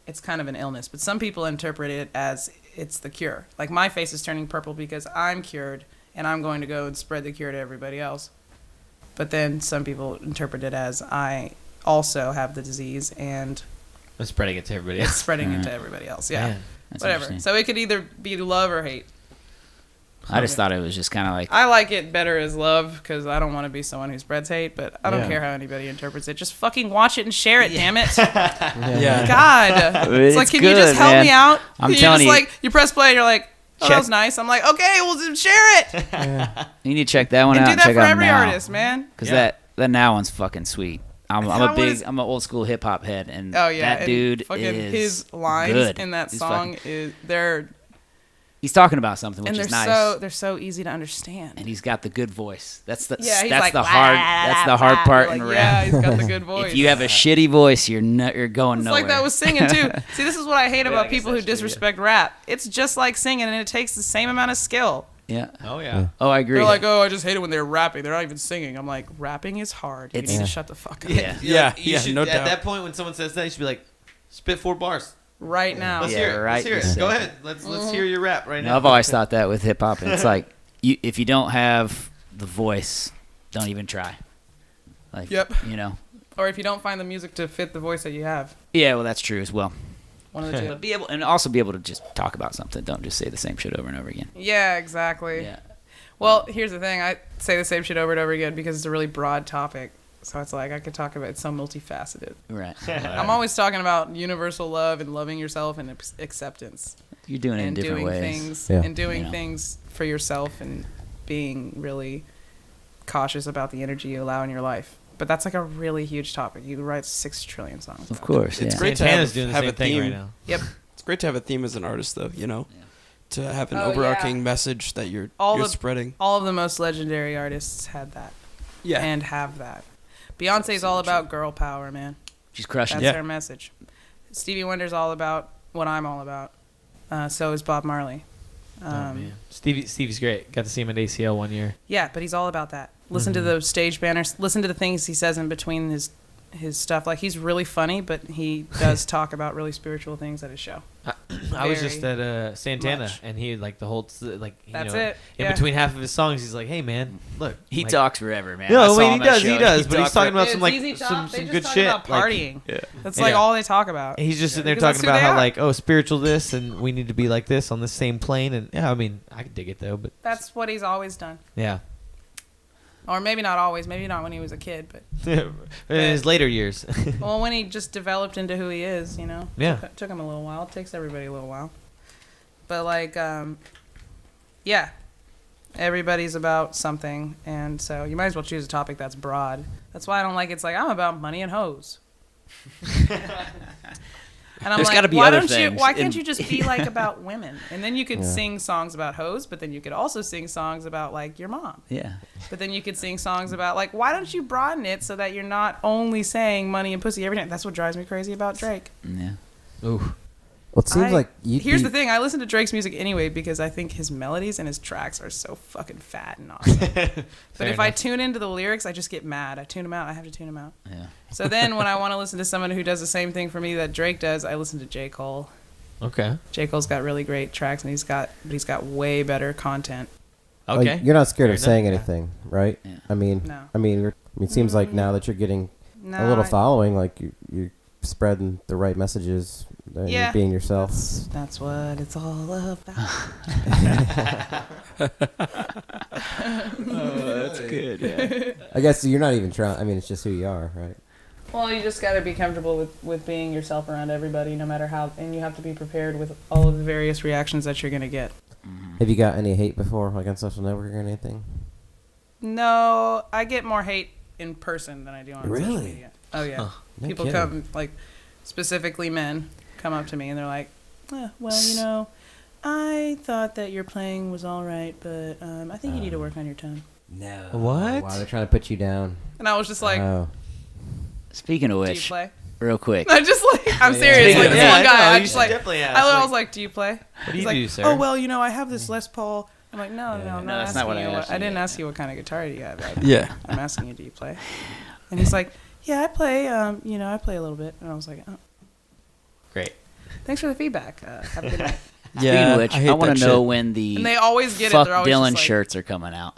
Speaker 2: it's kind of an illness, but some people interpret it as it's the cure. Like my face is turning purple because I'm cured and I'm going to go and spread the cure to everybody else. But then some people interpret it as I also have the disease and
Speaker 1: I'm spreading it to everybody
Speaker 2: it's
Speaker 1: else.
Speaker 2: spreading it to everybody else. Yeah.
Speaker 1: Man.
Speaker 4: That's
Speaker 2: Whatever.
Speaker 4: interesting.
Speaker 2: So it could either be love or hate.
Speaker 4: I just thought it was just kind of like
Speaker 2: I like it better as love because I don't want to be someone who spreads hate, but I don't
Speaker 1: Yeah.
Speaker 2: care how anybody interprets it. Just fucking watch it and share it, damn it.
Speaker 7: Yeah.
Speaker 2: God. It's like,
Speaker 4: It's
Speaker 2: can you just
Speaker 4: good,
Speaker 2: help
Speaker 4: man.
Speaker 2: me out?
Speaker 4: I'm
Speaker 2: you
Speaker 4: telling
Speaker 2: just
Speaker 4: you.
Speaker 2: like, you press play and you're like, oh,
Speaker 4: Check.
Speaker 2: that was nice. I'm like, okay, well, just share it.
Speaker 4: you need to check that one
Speaker 2: And
Speaker 4: out.
Speaker 2: do that
Speaker 4: check
Speaker 2: for
Speaker 4: out
Speaker 2: every
Speaker 4: Now.
Speaker 2: artist, man.
Speaker 4: Because
Speaker 1: Yeah.
Speaker 4: that now one's fucking sweet. I'm
Speaker 2: That
Speaker 4: a
Speaker 2: one is-
Speaker 4: I'm an old school hip hop head, and
Speaker 2: Oh, yeah.
Speaker 4: that
Speaker 2: and
Speaker 4: dude
Speaker 2: fucking
Speaker 4: is
Speaker 2: his lines
Speaker 4: good.
Speaker 2: in that
Speaker 4: He's
Speaker 2: song
Speaker 4: fucking- he's talking about something which
Speaker 2: and
Speaker 4: is
Speaker 2: they're
Speaker 4: nice,
Speaker 2: they're so easy to understand.
Speaker 4: and he's got the good voice. That's the
Speaker 2: Yeah, he's
Speaker 4: that's
Speaker 2: like,
Speaker 4: the
Speaker 2: "Wah,
Speaker 4: hard
Speaker 2: wah,
Speaker 4: that's
Speaker 2: wah,
Speaker 4: the hard
Speaker 2: wah."
Speaker 4: part
Speaker 2: You're
Speaker 4: in
Speaker 2: like, yeah,
Speaker 4: rap.
Speaker 2: he's got the good voice.
Speaker 4: If you have a shitty voice, you're going
Speaker 2: It's
Speaker 4: nowhere.
Speaker 2: like that with singing too. See, this is what I hate
Speaker 4: Yeah, I
Speaker 2: about
Speaker 4: guess
Speaker 2: people who
Speaker 4: that's true, yeah.
Speaker 2: disrespect rap. It's just like singing, and it takes the same amount of skill.
Speaker 4: Yeah.
Speaker 1: Oh yeah.
Speaker 4: Oh, I agree.
Speaker 2: They're like, oh, I just hate it when they're rapping. They're not even singing. I'm like, rapping is hard. You
Speaker 4: It's-
Speaker 2: need
Speaker 4: Yeah.
Speaker 2: to shut the fuck up.
Speaker 4: Yeah.
Speaker 7: Yeah,
Speaker 1: You
Speaker 7: yeah,
Speaker 1: should-
Speaker 7: no
Speaker 1: at
Speaker 7: doubt.
Speaker 1: that point, when someone says that, you should be like, spit 4 bars.
Speaker 2: Right now.
Speaker 1: Let's
Speaker 4: Yeah,
Speaker 1: hear it.
Speaker 4: right
Speaker 1: Let's hear
Speaker 4: this
Speaker 1: it. Go
Speaker 4: second.
Speaker 1: ahead. Let's hear your rap right
Speaker 4: No,
Speaker 1: now.
Speaker 4: I've always thought that with hip hop, and it's like if you don't have the voice, don't even try. Like,
Speaker 2: Yep.
Speaker 4: you know.
Speaker 2: Or if you don't find the music to fit the voice that you have.
Speaker 4: Yeah, well, that's true as well.
Speaker 2: One of the two.
Speaker 4: But be able, and also be able to just talk about something. Don't just say the same shit over and over again.
Speaker 2: Yeah, exactly.
Speaker 4: Yeah.
Speaker 2: Well, here's the thing. I say the same shit over and over again because it's a really broad topic. So it's like I could talk about it's so multifaceted.
Speaker 4: Right.
Speaker 2: I'm always talking about universal love and loving yourself and acceptance.
Speaker 4: You're doing it in
Speaker 2: And
Speaker 4: different
Speaker 2: doing
Speaker 4: ways.
Speaker 2: things
Speaker 3: Yeah.
Speaker 2: and doing
Speaker 4: Yeah.
Speaker 2: things for yourself and being really cautious about the energy you allow in your life. But that's like a really huge topic. You write 6 trillion songs.
Speaker 4: Of
Speaker 2: about it.
Speaker 4: course.
Speaker 7: It's
Speaker 4: Yeah.
Speaker 7: great to
Speaker 1: Santana's
Speaker 7: have,
Speaker 1: doing the
Speaker 7: have
Speaker 1: same
Speaker 7: a
Speaker 1: thing
Speaker 7: theme.
Speaker 1: right now.
Speaker 2: Yep.
Speaker 7: It's great to have a theme as an artist, though. You know, to have an
Speaker 2: Oh,
Speaker 7: overarching
Speaker 2: yeah.
Speaker 7: message that you're
Speaker 2: All the-
Speaker 7: spreading.
Speaker 2: All of the most legendary artists had that
Speaker 7: Yeah,
Speaker 2: and have that. Beyonce's all about girl power, man.
Speaker 4: She's crushing
Speaker 2: That's
Speaker 4: it.
Speaker 2: her message. Stevie Wonder's all about what I'm all about. So is Bob Marley.
Speaker 1: Oh man, Stevie's great. Got to see him at ACL one year.
Speaker 2: Yeah, but he's all about that. Listen to the stage banners. Listen to the things he says in between his stuff. Like, he's really funny, but he does talk about really spiritual things at his show.
Speaker 1: I was just
Speaker 2: Very
Speaker 1: at Santana,
Speaker 2: much.
Speaker 1: and he like the whole
Speaker 2: That's
Speaker 1: know,
Speaker 2: it.
Speaker 1: In
Speaker 2: Yeah.
Speaker 1: between half of his songs, he's like, "Hey man, look."
Speaker 4: He
Speaker 1: like,
Speaker 4: talks forever, man.
Speaker 1: No,
Speaker 4: I saw
Speaker 1: I mean
Speaker 4: him
Speaker 1: he
Speaker 4: at
Speaker 1: does,
Speaker 4: shows.
Speaker 1: he does, but he's
Speaker 4: talks
Speaker 1: talking
Speaker 4: forever.
Speaker 1: about some like
Speaker 2: Easy
Speaker 1: some
Speaker 2: Talk, they just
Speaker 1: good
Speaker 2: talk
Speaker 1: shit.
Speaker 2: about
Speaker 1: Like,
Speaker 2: partying.
Speaker 7: yeah.
Speaker 2: That's
Speaker 1: Yeah.
Speaker 2: like all they talk about.
Speaker 1: he's just sitting there
Speaker 2: Because
Speaker 1: talking
Speaker 2: that's who
Speaker 1: about
Speaker 2: they
Speaker 1: how
Speaker 2: are.
Speaker 1: like, oh, spiritual this, and we need to be like this on the same plane. And yeah, I mean, I could dig it though, but
Speaker 2: That's what he's always done.
Speaker 1: yeah,
Speaker 2: Or maybe not always. Maybe not when he was a kid, but
Speaker 1: in his later years.
Speaker 2: well, when he just developed into who he is, you know.
Speaker 1: Yeah.
Speaker 2: Took him a little while. It takes everybody a little while. But like, yeah, everybody's about something, and so you might as well choose a topic that's broad. That's why I don't like it's like I'm about money and hoes. And I'm
Speaker 4: There's
Speaker 2: like,
Speaker 4: gotta be
Speaker 2: why
Speaker 4: other
Speaker 2: don't you?
Speaker 4: things
Speaker 2: Why can't
Speaker 4: in-
Speaker 2: you just be like about women? And then you could
Speaker 3: Yeah.
Speaker 2: sing songs about hoes, but then you could also sing songs about like your mom.
Speaker 4: Yeah.
Speaker 2: But then you could sing songs about like, why don't you broaden it so that you're not only saying money and pussy every night? That's what drives me crazy about Drake.
Speaker 4: Yeah.
Speaker 1: Ooh,
Speaker 3: Well, it seems like you.
Speaker 2: Here's the thing: I listen to Drake's music anyway because I think his melodies and his tracks are so fucking fat and awesome. But if I tune into the lyrics, I just get mad. I tune them out. I have to tune them out.
Speaker 4: Yeah.
Speaker 2: So then, when I want to listen to someone who does the same thing for me that Drake does, I listen to J. Cole.
Speaker 1: Okay.
Speaker 2: J. Cole's got really great tracks, and he's got way better content.
Speaker 1: Okay.
Speaker 3: You're not scared of
Speaker 1: Fair
Speaker 3: saying
Speaker 1: enough.
Speaker 3: anything, right?
Speaker 4: Yeah.
Speaker 3: I mean,
Speaker 2: No.
Speaker 3: it seems like now that you're getting
Speaker 2: No,
Speaker 3: a little
Speaker 2: I-
Speaker 3: following, like you're spreading the right messages, and
Speaker 2: Yeah.
Speaker 3: you're being yourself.
Speaker 2: That's what it's all about.
Speaker 4: That's good. Yeah.
Speaker 3: I guess you're not even trying. I mean, it's just who you are, right?
Speaker 2: Well, you just got to be comfortable with being yourself around everybody, no matter how, and you have to be prepared with all of the various reactions that you're going to get.
Speaker 3: Have you got any hate before, like on social network or anything?
Speaker 2: No, I get more hate in person than I do on social
Speaker 3: Really?
Speaker 2: media. Oh, yeah.
Speaker 1: Huh.
Speaker 3: No
Speaker 2: People
Speaker 3: kidding.
Speaker 2: come, like, specifically men, come up to me and they're like, well, I thought that your playing was all right, but I think you need to work on your tone.
Speaker 3: No.
Speaker 1: What?
Speaker 3: Wow, they're trying to put you down.
Speaker 2: And I was just like,
Speaker 3: Oh.
Speaker 4: Speaking of
Speaker 2: do you
Speaker 4: which,
Speaker 2: play?
Speaker 4: real quick.
Speaker 2: I just like, I'm
Speaker 3: Yeah.
Speaker 2: serious.
Speaker 1: Speaking
Speaker 2: Like
Speaker 1: of-
Speaker 2: this
Speaker 1: yeah,
Speaker 2: one
Speaker 1: I
Speaker 2: guy,
Speaker 1: know,
Speaker 2: I
Speaker 1: you
Speaker 2: just
Speaker 1: should
Speaker 2: like,
Speaker 1: definitely ask,
Speaker 2: I was
Speaker 1: like-
Speaker 2: like, do you play?
Speaker 1: What do
Speaker 2: He's
Speaker 1: you
Speaker 2: like,
Speaker 1: do, sir?
Speaker 2: oh, well, I have this Les Paul. I'm like, no, I'm
Speaker 4: No,
Speaker 2: not
Speaker 4: that's
Speaker 2: asking
Speaker 4: not what I
Speaker 2: you.
Speaker 4: asked
Speaker 2: I
Speaker 4: you.
Speaker 2: didn't ask you what kind of guitar do you have.
Speaker 7: Yeah.
Speaker 2: I'm asking you, do you play? And he's like, yeah, I play. I play a little bit. And I was like, oh,
Speaker 1: Great.
Speaker 2: thanks for the feedback. Have a good night.
Speaker 4: Speaking
Speaker 7: Yeah.
Speaker 4: of which,
Speaker 7: hate
Speaker 4: I want
Speaker 7: that
Speaker 4: to know
Speaker 7: shit.
Speaker 4: when the
Speaker 2: And they always get it.
Speaker 4: fuck
Speaker 2: They're always
Speaker 4: Dylan
Speaker 2: just like,
Speaker 4: shirts are coming out.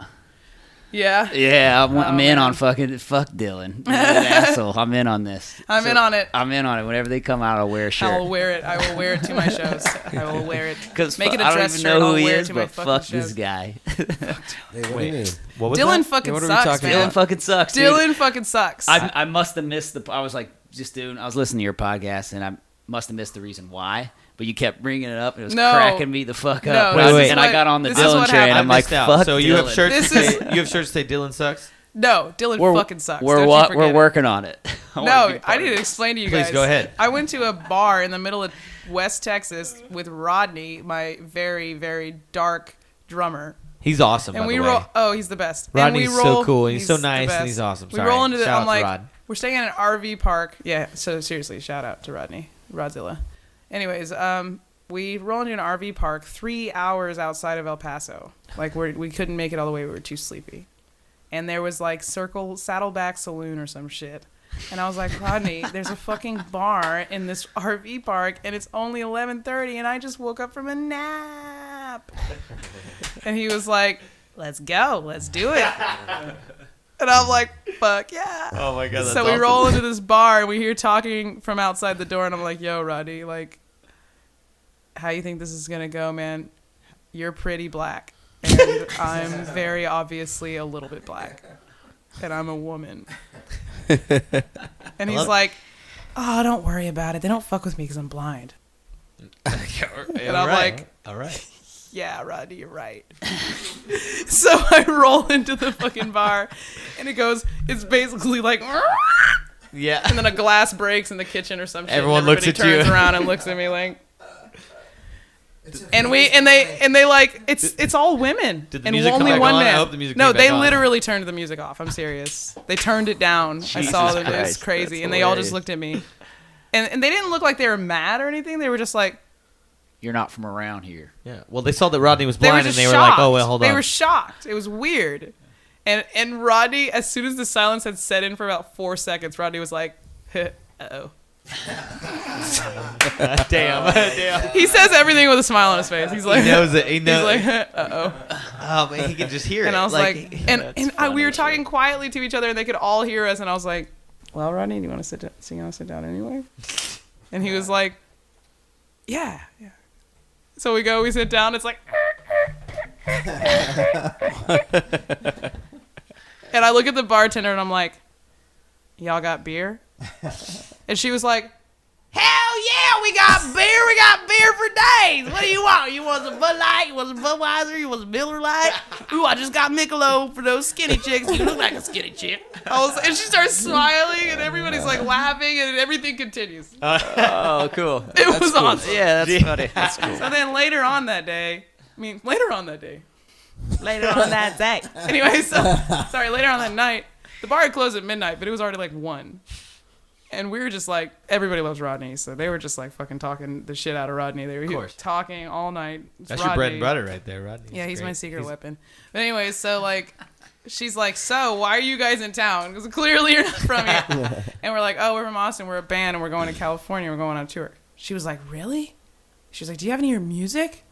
Speaker 2: Yeah,
Speaker 4: Yeah, I'm
Speaker 2: Oh,
Speaker 4: in on
Speaker 2: man.
Speaker 4: fucking fuck Dylan. You're an asshole. I'm in on this.
Speaker 2: I'm in on it.
Speaker 4: I'm in on it. Whenever they come out, I'll wear a
Speaker 2: I
Speaker 4: shirt.
Speaker 2: will wear it. I will wear it to my shows. I will wear it.
Speaker 4: Because
Speaker 2: Make it a
Speaker 4: I don't
Speaker 2: dress
Speaker 4: even
Speaker 2: shirt.
Speaker 4: know who
Speaker 2: I'll
Speaker 4: he
Speaker 2: wear it
Speaker 4: is,
Speaker 2: to my
Speaker 4: but
Speaker 2: fucking
Speaker 4: fuck this
Speaker 2: shows.
Speaker 4: guy.
Speaker 3: Hey, what do you mean?
Speaker 1: What was
Speaker 2: Dylan
Speaker 1: that?
Speaker 2: fucking
Speaker 7: Yeah, what are we
Speaker 2: sucks,
Speaker 7: talking
Speaker 2: man.
Speaker 4: Dylan fucking sucks, dude.
Speaker 2: Dylan fucking sucks.
Speaker 4: I must have missed the. I was like I was listening to your podcast, and I must have missed the reason why. But you kept bringing it up, and it was
Speaker 2: No.
Speaker 4: cracking me the fuck
Speaker 2: No,
Speaker 4: up.
Speaker 2: this
Speaker 4: And I-
Speaker 2: is
Speaker 4: and
Speaker 2: what-
Speaker 4: I got on the
Speaker 2: this is
Speaker 4: Dylan
Speaker 2: what
Speaker 4: train.
Speaker 2: happened.
Speaker 4: I'm like,
Speaker 1: missed out.
Speaker 4: fuck
Speaker 1: So you have
Speaker 4: Dylan.
Speaker 1: shirts.
Speaker 2: This
Speaker 1: That
Speaker 2: is-
Speaker 1: say, you have shirts that say Dylan sucks.
Speaker 2: No, Dylan
Speaker 4: We're
Speaker 2: fucking sucks.
Speaker 4: We're
Speaker 2: Don't you
Speaker 4: what?
Speaker 2: forget
Speaker 4: We're
Speaker 2: it.
Speaker 4: working on it. I wanna
Speaker 2: No,
Speaker 4: be
Speaker 2: I
Speaker 4: part
Speaker 2: need
Speaker 4: of
Speaker 2: to
Speaker 4: it.
Speaker 2: explain to you
Speaker 1: Please
Speaker 2: guys.
Speaker 1: go ahead.
Speaker 2: I went to a bar in the middle of West Texas with Rodney, my very, very dark drummer.
Speaker 1: He's awesome.
Speaker 2: And
Speaker 1: by
Speaker 2: we
Speaker 1: the
Speaker 2: roll.
Speaker 1: way.
Speaker 2: Oh, he's the best.
Speaker 1: Rodney's
Speaker 2: and we roll,
Speaker 1: so cool. And he's so
Speaker 2: the
Speaker 1: nice and
Speaker 2: best.
Speaker 1: he's awesome.
Speaker 2: We
Speaker 1: Sorry.
Speaker 2: roll into the.
Speaker 1: Shout out
Speaker 2: I'm
Speaker 1: to
Speaker 2: like,
Speaker 1: Rod.
Speaker 2: we're staying in an RV park. Yeah. So seriously, shout out to Rodney, Rodzilla. Anyways, we roll into an RV park 3 hours outside of El Paso. Like we couldn't make it all the way. We were too sleepy. And there was like Saddleback Saloon or some shit. And I was like, Rodney, there's a fucking bar in this RV park and it's only 11:30 and I just woke up from a nap. And he was like, let's go. Let's do it. And I'm like, fuck yeah.
Speaker 1: Oh my god. That's
Speaker 2: So we
Speaker 1: awesome.
Speaker 2: roll into this bar and we hear talking from outside the door and I'm like, yo, Rodney, like, how you think this is going to go, man? You're pretty black. And I'm very obviously a little bit black. And I'm a woman. And he's like, oh, don't worry about it. They don't fuck with me because I'm blind. And I'm like,
Speaker 1: all right.
Speaker 2: yeah, Rodney, you're right. So I roll into the fucking bar and it's basically like,
Speaker 1: Yeah.
Speaker 2: and then a glass breaks in the kitchen or some shit.
Speaker 1: Everyone
Speaker 2: and
Speaker 1: looks
Speaker 2: everybody
Speaker 1: at you.
Speaker 2: turns around and looks at me like, and they like it's all women
Speaker 1: Did the
Speaker 2: and
Speaker 1: music come
Speaker 2: only
Speaker 1: back
Speaker 2: one
Speaker 1: on? I
Speaker 2: man.
Speaker 1: hope the music
Speaker 2: No,
Speaker 1: came back
Speaker 2: they
Speaker 1: on.
Speaker 2: literally turned the music off. I'm serious. They turned it down. I saw them. It was
Speaker 4: Christ,
Speaker 2: crazy,
Speaker 4: that's
Speaker 2: and they all just
Speaker 4: hilarious.
Speaker 2: looked at me, and they didn't look like they were mad or anything. They were just like
Speaker 4: You're not from around here.
Speaker 1: Yeah. Well, they saw that Rodney was
Speaker 2: they were
Speaker 1: blind
Speaker 2: just
Speaker 1: and they were
Speaker 2: shocked.
Speaker 1: like, "Oh well, hold
Speaker 2: They
Speaker 1: on."
Speaker 2: were shocked. It was weird, and Rodney, as soon as the silence had set in for about 4 seconds, Rodney was like, "Uh-oh."
Speaker 1: Damn.
Speaker 2: He says everything with a smile on his face. He's like,
Speaker 1: He knows it. He
Speaker 2: He's
Speaker 1: knows.
Speaker 2: like, "Uh-oh."
Speaker 1: Oh man, he can just hear it.
Speaker 2: And I was like,
Speaker 1: that's
Speaker 2: we were
Speaker 1: funny.
Speaker 2: talking quietly to each other, and they could all hear us. And I was like, "Well, Rodney, do you want to sit down? So you want to sit down anyway?" And he was like, "Yeah." So we sit down. It's like, and I look at the bartender, and I'm like, "Y'all got beer?" And she was like, "Hell yeah, we got beer. We got beer for days. What do you want? You want some Bud Light? You want some Budweiser? You want some Miller Lite? Ooh, I just got Michelob for those skinny chicks. You look like a skinny chick." And she starts smiling, and everybody's like laughing, and everything continues.
Speaker 4: Oh, cool.
Speaker 2: It was awesome.
Speaker 4: Yeah, that's funny. That's cool.
Speaker 2: So then later on that day, later on that day. Anyway, so sorry, later on that night, the bar had closed at midnight, but it was already like 1. And we were just like, everybody loves Rodney, so they were just like fucking talking the shit out of Rodney. They were talking all night.
Speaker 1: That's your bread and butter right there, Rodney.
Speaker 2: Yeah, he's my secret weapon. But anyways, so like, she's like, so why are you guys in town? Because clearly you're not from here. And we're like, oh, we're from Austin. We're a band, and we're going to California. We're going on a tour. She was like, really? She was like, do you have any of your music?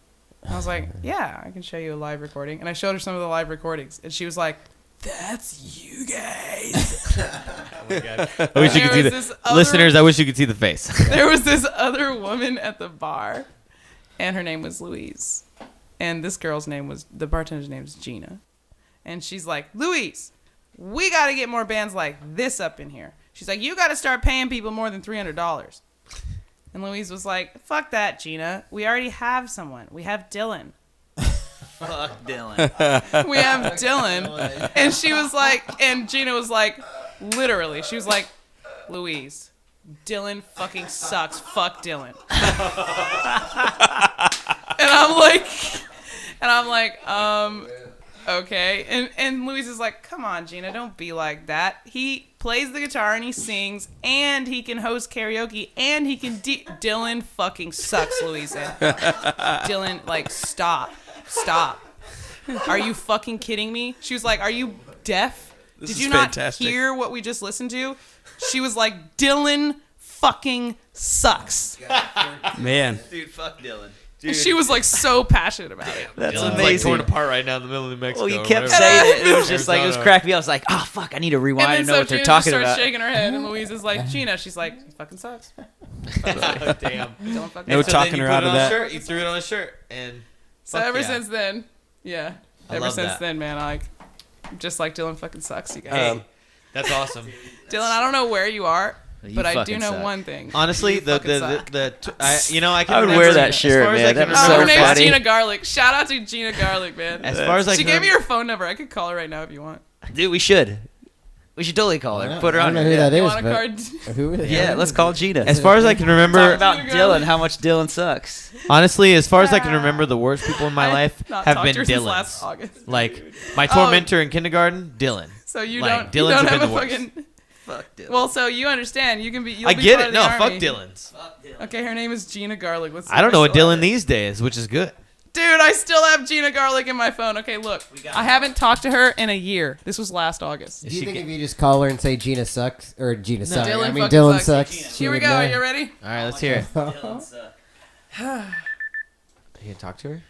Speaker 2: And I was like, yeah, I can show you a live recording. And I showed her some of the live recordings, and she was like, that's you guys.
Speaker 1: Oh my God. I wish you could see
Speaker 2: There
Speaker 1: the listeners. I wish you could see the face.
Speaker 2: There was this other woman at the bar, and her name was Louise. And this girl's name was, the bartender's name was Gina. And she's like, Louise, we got to get more bands like this up in here. She's like, you got to start paying people more than $300. And Louise was like, fuck that, Gina. We already have someone. We have Dylan.
Speaker 4: Fuck Dylan.
Speaker 2: We have Dylan. And she was like, and Gina was like, literally, she was like, Louise, Dylan fucking sucks. Fuck Dylan. And I'm like, okay. And Louise is like, come on, Gina, don't be like that. He plays the guitar and he sings and he can host karaoke and he can Dylan fucking sucks, Louise. Dylan, like, stop. Are you fucking kidding me? She was like, are you deaf? Did you not hear what we just listened to? She was like, Dylan fucking sucks.
Speaker 7: Man.
Speaker 1: Dude, fuck Dylan.
Speaker 2: Dude. She was like so passionate about it.
Speaker 4: That's
Speaker 1: Dylan's
Speaker 4: amazing.
Speaker 1: Like torn apart right now in the middle of New Mexico.
Speaker 4: Well, you
Speaker 1: or
Speaker 4: kept
Speaker 1: whatever.
Speaker 4: saying it. It was just like, it was cracking me. I was like, oh, fuck, I need to rewind and know
Speaker 2: so
Speaker 4: what they're
Speaker 2: Gina
Speaker 4: talking
Speaker 2: just starts
Speaker 4: about.
Speaker 2: shaking her head, and Louise is like, Gina, she's like, he fucking sucks.
Speaker 1: Oh, damn.
Speaker 2: Dylan fucking
Speaker 7: No
Speaker 2: sucks.
Speaker 7: talking
Speaker 1: then you
Speaker 7: her
Speaker 1: put
Speaker 7: out
Speaker 1: it
Speaker 7: of
Speaker 1: on a
Speaker 7: that.
Speaker 1: Shirt. You threw it on a shirt, and
Speaker 2: So
Speaker 1: fuck
Speaker 2: ever
Speaker 1: yeah.
Speaker 2: since then, yeah.
Speaker 1: I
Speaker 2: Ever
Speaker 1: love
Speaker 2: since
Speaker 1: that.
Speaker 2: then, man, I just like Dylan fucking sucks, you guys.
Speaker 1: Hey, that's awesome.
Speaker 2: Dylan, I don't know where you are,
Speaker 4: You
Speaker 2: but I do
Speaker 4: fucking
Speaker 2: know
Speaker 4: suck.
Speaker 2: one thing.
Speaker 1: Honestly,
Speaker 2: You fucking suck.
Speaker 1: I can
Speaker 4: I would
Speaker 1: remember,
Speaker 4: wear that
Speaker 1: as
Speaker 4: shirt,
Speaker 1: far as
Speaker 4: man.
Speaker 1: I can
Speaker 4: That's
Speaker 2: Oh,
Speaker 4: so
Speaker 2: her name's
Speaker 4: funny.
Speaker 2: Gina Garlic. Shout out to Gina Garlic, man.
Speaker 1: As far as I
Speaker 2: She
Speaker 1: can
Speaker 2: gave me her phone number. I could call her right now if you want.
Speaker 4: Dude, we should. We should totally call her. Put her
Speaker 3: I
Speaker 4: on
Speaker 3: don't know
Speaker 4: her.
Speaker 3: who that
Speaker 2: You
Speaker 3: is,
Speaker 2: want a
Speaker 3: but
Speaker 2: card?
Speaker 3: who is
Speaker 4: Yeah, let's call Gina.
Speaker 1: As far as I can
Speaker 4: Talk
Speaker 1: remember,
Speaker 4: about
Speaker 2: Gina
Speaker 4: Dylan,
Speaker 2: Garlic.
Speaker 4: how much Dylan sucks.
Speaker 1: honestly, as far as I can remember, the worst people in my
Speaker 2: I've
Speaker 1: life
Speaker 2: not
Speaker 1: have
Speaker 2: talked
Speaker 1: been
Speaker 2: to her since last
Speaker 1: Dylan's.
Speaker 2: August.
Speaker 1: Like my tormentor in kindergarten, Dylan.
Speaker 2: So you
Speaker 1: Like,
Speaker 2: don't, you
Speaker 1: Dylan's
Speaker 2: don't
Speaker 1: have
Speaker 2: have
Speaker 1: been
Speaker 2: a
Speaker 1: the worst.
Speaker 2: fucking.
Speaker 4: Fuck Dylan.
Speaker 2: Well, so you understand. You can be. You'll
Speaker 1: I
Speaker 2: be
Speaker 1: get
Speaker 2: part
Speaker 1: it.
Speaker 2: of the
Speaker 1: No, fuck
Speaker 2: army.
Speaker 1: Dylan's.
Speaker 2: Okay, her name is Gina Garlic. Let's see
Speaker 1: I don't
Speaker 2: if
Speaker 1: know what
Speaker 2: still have
Speaker 1: Dylan
Speaker 2: it.
Speaker 1: these days, which is good.
Speaker 2: Dude, I still have Gina Garlic in my phone. Okay, look. I haven't talked to her in a year. This was last August.
Speaker 3: Do you
Speaker 1: She
Speaker 3: think
Speaker 1: get-
Speaker 3: if you just call her and say Gina sucks, or Gina sucks?
Speaker 2: Dylan
Speaker 3: I mean,
Speaker 2: fucking
Speaker 3: Dylan
Speaker 2: sucks.
Speaker 3: sucks. she
Speaker 2: Here we
Speaker 3: would
Speaker 2: go.
Speaker 3: know.
Speaker 2: Are you ready?
Speaker 1: All right, let's hear it.
Speaker 4: Dylan sucks.
Speaker 1: You gonna talk to her?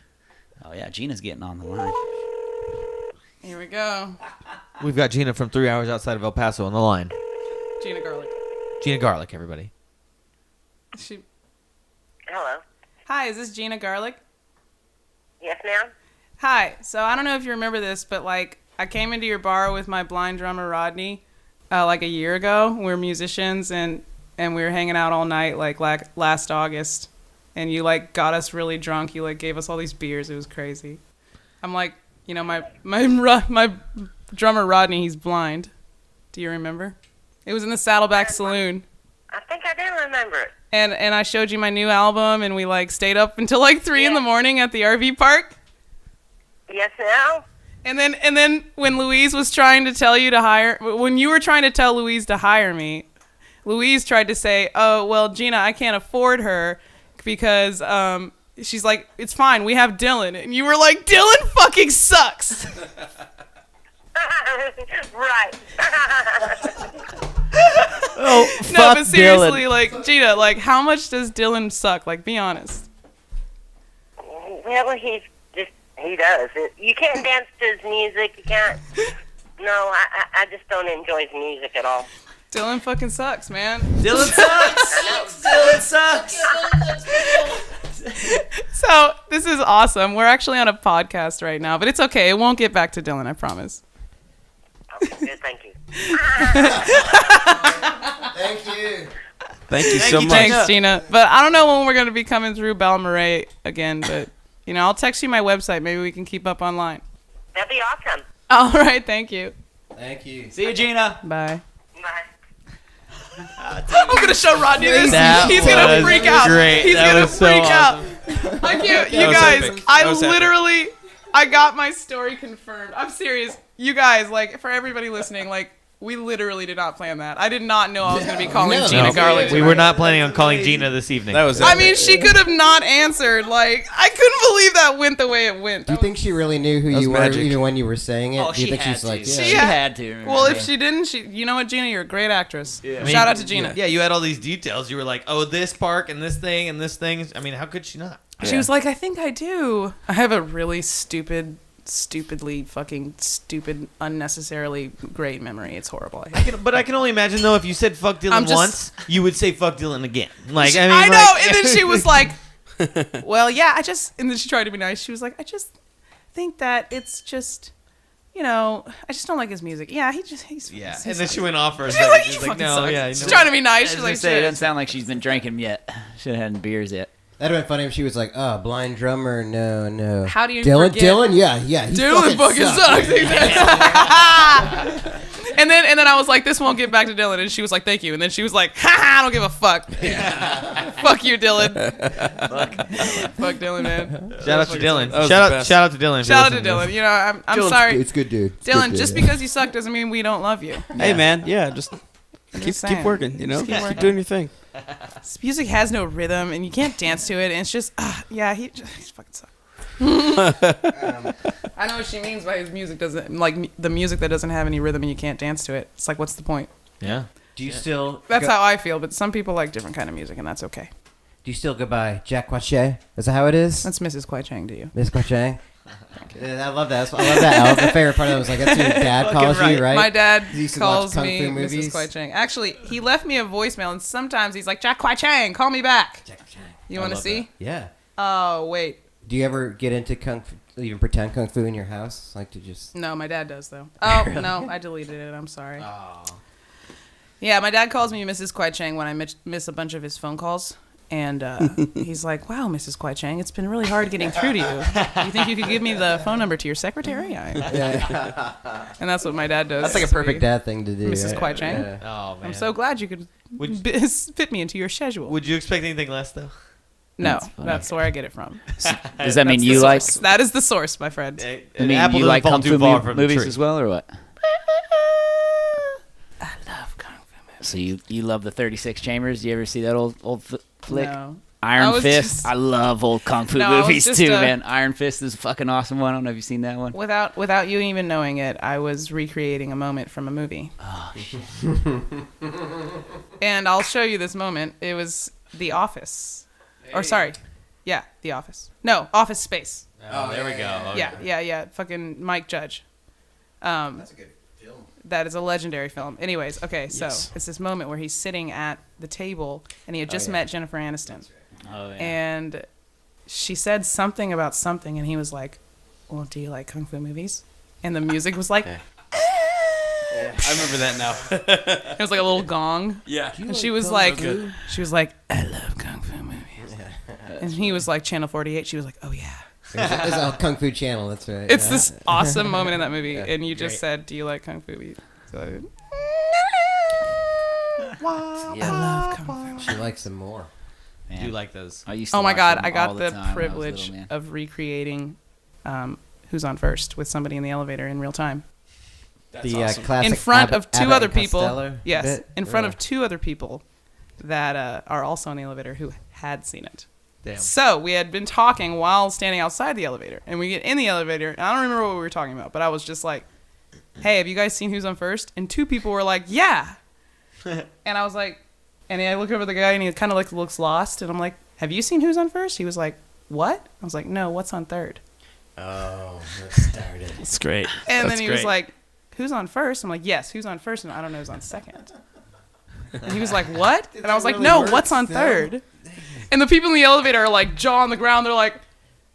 Speaker 4: Oh, yeah, Gina's getting on the line.
Speaker 2: Here we go.
Speaker 1: We've got Gina from 3 hours outside of El Paso on the line.
Speaker 2: Gina Garlic.
Speaker 1: Gina Garlic, everybody.
Speaker 2: She.
Speaker 8: Hello.
Speaker 2: Hi, is this Gina Garlic?
Speaker 8: Yes, ma'am.
Speaker 2: Hi. So I don't know if you remember this, but like I came into your bar with my blind drummer Rodney, like a year ago. We were musicians and we were hanging out all night like last August, and you like got us really drunk. You like gave us all these beers. It was crazy. I'm like, you know, my drummer Rodney, he's blind. Do you remember? It was in the Saddleback Saloon.
Speaker 8: I think I do remember it.
Speaker 2: And I showed you my new album, and we like stayed up until like 3 in the morning at the RV park.
Speaker 8: Yes, ma'am.
Speaker 2: And then when Louise was trying to tell you to hire, when you were trying to tell Louise to hire me, Louise tried to say, "Oh, well, Gina, I can't afford her because she's like, it's fine, we have Dylan." And you were like, "Dylan fucking sucks."
Speaker 8: Right.
Speaker 4: Oh,
Speaker 2: No,
Speaker 4: fuck
Speaker 2: but seriously,
Speaker 4: Dylan.
Speaker 2: like Gina, like how much does Dylan suck? Like, be honest.
Speaker 8: Well, he does. You can't dance to his music. You can't. No, I just don't enjoy his music at all.
Speaker 2: Dylan fucking sucks, man.
Speaker 4: Dylan sucks. Dylan sucks.
Speaker 2: So this is awesome. We're actually on a podcast right now, but it's okay. It won't get back to Dylan, I promise.
Speaker 8: Okay, good, thank you.
Speaker 3: Thank you.
Speaker 7: Thank you so much.
Speaker 2: Thanks, Gina. But I don't know when we're going to be coming through Balmaray again, but, you know, I'll text you my website. Maybe we can keep up online.
Speaker 8: That'd be awesome.
Speaker 2: All right. Thank you.
Speaker 3: Thank you.
Speaker 4: See you, Gina.
Speaker 2: Bye.
Speaker 8: Bye.
Speaker 2: I'm going to show Rodney this.
Speaker 1: That
Speaker 2: He's going to
Speaker 1: was
Speaker 2: freak out.
Speaker 1: great.
Speaker 2: He's
Speaker 1: That
Speaker 2: going to
Speaker 1: was so
Speaker 2: freak out.
Speaker 1: awesome.
Speaker 2: I can't. You
Speaker 7: That was
Speaker 2: guys,
Speaker 7: epic.
Speaker 2: I
Speaker 7: That was epic.
Speaker 2: literally, I got my story confirmed. I'm serious. You guys, like, for everybody listening, like, We literally did not plan that. I did not know I was going to be calling
Speaker 3: No.
Speaker 2: Gina
Speaker 3: No.
Speaker 2: Garlic.
Speaker 1: We were not planning on calling Gina this evening.
Speaker 7: That was.
Speaker 2: I mean, she could have not answered. Like, I couldn't believe that went the way it went.
Speaker 3: Do you think she really knew who
Speaker 7: That was
Speaker 3: you were
Speaker 7: magic.
Speaker 3: even when you were saying it?
Speaker 4: Oh,
Speaker 3: Do you
Speaker 4: she
Speaker 3: think
Speaker 4: had
Speaker 3: she's like,
Speaker 4: to.
Speaker 3: yeah.
Speaker 2: She
Speaker 4: She had to.
Speaker 2: Well, if she didn't, you know what, Gina, you're a great actress.
Speaker 1: I mean,
Speaker 2: Shout out to Gina.
Speaker 1: Yeah, you had all these details. You were like, oh, this park and this thing and this thing. I mean, how could she not?
Speaker 2: She was like, I think I do. I have a really stupidly fucking stupid, unnecessarily great memory. It's horrible. I hate it.
Speaker 1: But I can only imagine though, if you said fuck Dylan
Speaker 2: I'm just-
Speaker 1: once, you would say fuck Dylan again. Like, I mean,
Speaker 2: I know.
Speaker 1: like-
Speaker 2: And then she was like, well, yeah, and then she tried to be nice. She was like, I just think that it's just, I just don't like his music. Yeah, he's
Speaker 1: yeah.
Speaker 2: he's
Speaker 1: And then she went off for a
Speaker 2: She's
Speaker 1: second.
Speaker 2: like,
Speaker 1: She's
Speaker 2: you
Speaker 1: like,
Speaker 2: fucking
Speaker 1: no,
Speaker 2: suck.
Speaker 1: yeah.
Speaker 2: She's
Speaker 1: no.
Speaker 2: trying to be nice.
Speaker 4: I
Speaker 2: She's
Speaker 4: was
Speaker 2: like,
Speaker 4: gonna say, it
Speaker 2: shit.
Speaker 4: doesn't sound like she's been drinking yet. Should have had beers yet.
Speaker 3: That'd have been funny if she was like, "Oh, blind drummer, no."
Speaker 2: How do you
Speaker 3: Dylan?
Speaker 2: forget?
Speaker 3: Dylan, yeah. He
Speaker 2: Dylan fucking sucks. and then I was like, this won't get back to Dylan. And she was like, thank you. And then she was like, I don't give a fuck. Fuck you, Dylan. Fuck Dylan, man.
Speaker 1: Shout out to Dylan.
Speaker 7: That was
Speaker 1: Shout
Speaker 7: the
Speaker 1: out,
Speaker 7: best.
Speaker 1: shout out to Dylan. if
Speaker 2: Shout out
Speaker 1: you're
Speaker 2: to
Speaker 1: listening
Speaker 2: Dylan. I'm
Speaker 3: Dylan's
Speaker 2: sorry.
Speaker 3: good. It's good, dude. It's
Speaker 2: Dylan,
Speaker 3: good, dude.
Speaker 2: just because you suck doesn't mean we don't love you.
Speaker 7: Hey man, yeah, just
Speaker 2: I'm
Speaker 7: keep
Speaker 2: just saying.
Speaker 7: keep working. You know,
Speaker 2: Just keep
Speaker 7: keep
Speaker 2: working.
Speaker 7: doing your thing.
Speaker 2: This music has no rhythm, and you can't dance to it. And it's just, he's fucking sucks. I know what she means by his music doesn't like the music that doesn't have any rhythm and you can't dance to it. It's like, what's the point?
Speaker 1: Yeah.
Speaker 3: Do you still?
Speaker 2: That's how I feel, but some people like different kind of music, and that's okay.
Speaker 3: Do you still go by Jack Quache? Is that how it is?
Speaker 2: That's Mrs. Kwai Chang to you.
Speaker 3: Miss Quache. I love that. I love that. That was my favorite part of it. Was like, that's who your dad calls you, right?
Speaker 2: My dad
Speaker 3: He used to watch
Speaker 2: calls
Speaker 3: Kung
Speaker 2: me
Speaker 3: Fu movies.
Speaker 2: Mrs. Kwai Chang. Actually, he left me a voicemail, and sometimes he's like, Jack Kwai Chang, call me back.
Speaker 3: Jack Quache.
Speaker 2: You want to
Speaker 1: love
Speaker 2: see?
Speaker 3: Yeah.
Speaker 2: Oh, wait.
Speaker 3: Do you ever get into kung fu, even pretend kung fu in your house? Like to just.
Speaker 2: No, my dad does, though. Oh, no, I deleted it. I'm sorry. Yeah, my dad calls me Mrs. Kwai Chang when I miss a bunch of his phone calls. And he's like, wow, Mrs. Kwai Chang, it's been really hard getting through to you. You think you could give me the phone number to your secretary? And that's what my dad does.
Speaker 3: That's like a
Speaker 2: to
Speaker 3: perfect
Speaker 2: me.
Speaker 3: dad thing to do.
Speaker 2: Mrs.
Speaker 3: right?
Speaker 2: Kwai Chang?
Speaker 3: Yeah.
Speaker 1: Oh man.
Speaker 2: I'm so glad you could
Speaker 1: Would-
Speaker 2: fit me into your schedule.
Speaker 1: Would you expect anything less though?
Speaker 2: No,
Speaker 4: That's funny.
Speaker 2: that's where I get it from.
Speaker 4: Does that mean
Speaker 2: That's
Speaker 4: you
Speaker 2: the
Speaker 4: like?
Speaker 2: source. That is the source, my friend.
Speaker 4: I
Speaker 1: An
Speaker 4: mean,
Speaker 1: apple
Speaker 4: you
Speaker 1: doesn't
Speaker 4: like
Speaker 1: fall
Speaker 4: kung
Speaker 1: too
Speaker 4: fu
Speaker 1: far from the
Speaker 4: movies
Speaker 1: tree.
Speaker 4: as well, or what?
Speaker 2: I love kung fu movies.
Speaker 4: So you love the 36 Chambers? Do you ever see that old flick?
Speaker 2: No.
Speaker 4: Iron
Speaker 2: I was
Speaker 4: Fist.
Speaker 2: just-
Speaker 4: I love old kung fu
Speaker 2: No, I was
Speaker 4: movies
Speaker 2: just,
Speaker 4: too, man. Iron Fist is a fucking awesome one. I don't know if you've seen that one.
Speaker 2: Without you even knowing it, I was recreating a moment from a movie.
Speaker 4: Oh, shit.
Speaker 2: And I'll show you this moment. It was The Office. Or sorry. Yeah, The Office. No, Office Space.
Speaker 1: Oh, there we go. Okay.
Speaker 2: Yeah. Fucking Mike Judge. That's a good film. That is a legendary film. Anyways, okay, so
Speaker 7: Yes.
Speaker 2: it's this moment where he's sitting at the table and he had just met Jennifer Aniston.
Speaker 4: Oh, yeah.
Speaker 2: And she said something about something and he was like, well, do you like kung fu movies? And the music was like,
Speaker 7: I remember that now.
Speaker 2: it was like a little gong.
Speaker 7: Yeah.
Speaker 2: And she was like, I love kung fu movies. And he was like, Channel 48. She was like, oh yeah.
Speaker 3: It's a Kung Fu channel. That's right.
Speaker 2: It's
Speaker 3: yeah.
Speaker 2: this awesome moment in that movie. And you just
Speaker 1: Great.
Speaker 2: said, do you like kung fu movies? So
Speaker 3: Yeah.
Speaker 2: I love kung fu.
Speaker 3: She likes them more.
Speaker 1: I do like those.
Speaker 4: I used to
Speaker 2: Oh my
Speaker 4: watch
Speaker 2: god,
Speaker 4: them
Speaker 2: I got
Speaker 4: all
Speaker 2: the
Speaker 4: time when I was
Speaker 2: privilege
Speaker 4: little, man.
Speaker 2: of recreating Who's on First with somebody in the elevator in real time.
Speaker 7: That's
Speaker 3: The
Speaker 7: awesome.
Speaker 3: classic
Speaker 2: In front
Speaker 3: Abbott-
Speaker 2: of two
Speaker 3: Abbott
Speaker 2: other
Speaker 3: and
Speaker 2: people.
Speaker 3: Costello
Speaker 2: Yes,
Speaker 3: bit?
Speaker 2: in front of
Speaker 3: Really?
Speaker 2: two other people that are also in the elevator who had seen it.
Speaker 1: Damn.
Speaker 2: So we had been talking while standing outside the elevator, and we get in the elevator, and I don't remember what we were talking about, but I was just like, hey, have you guys seen Who's on First? And two people were like, yeah. And I was like, and I look over at the guy, and he kind of like looks lost, and I'm like, have you seen Who's on First? He was like, what? I was like, no, what's on third?
Speaker 3: Oh, that started.
Speaker 7: That's great.
Speaker 2: And
Speaker 7: That's
Speaker 2: then he was
Speaker 7: great.
Speaker 2: like, who's on first? I'm like, yes, who's on first? And I don't know who's on second. And he was like, what? And I was like,
Speaker 3: really
Speaker 2: no,
Speaker 3: work
Speaker 2: what's on
Speaker 3: still?
Speaker 2: third? And the people in the elevator are like jaw on the ground. They're like,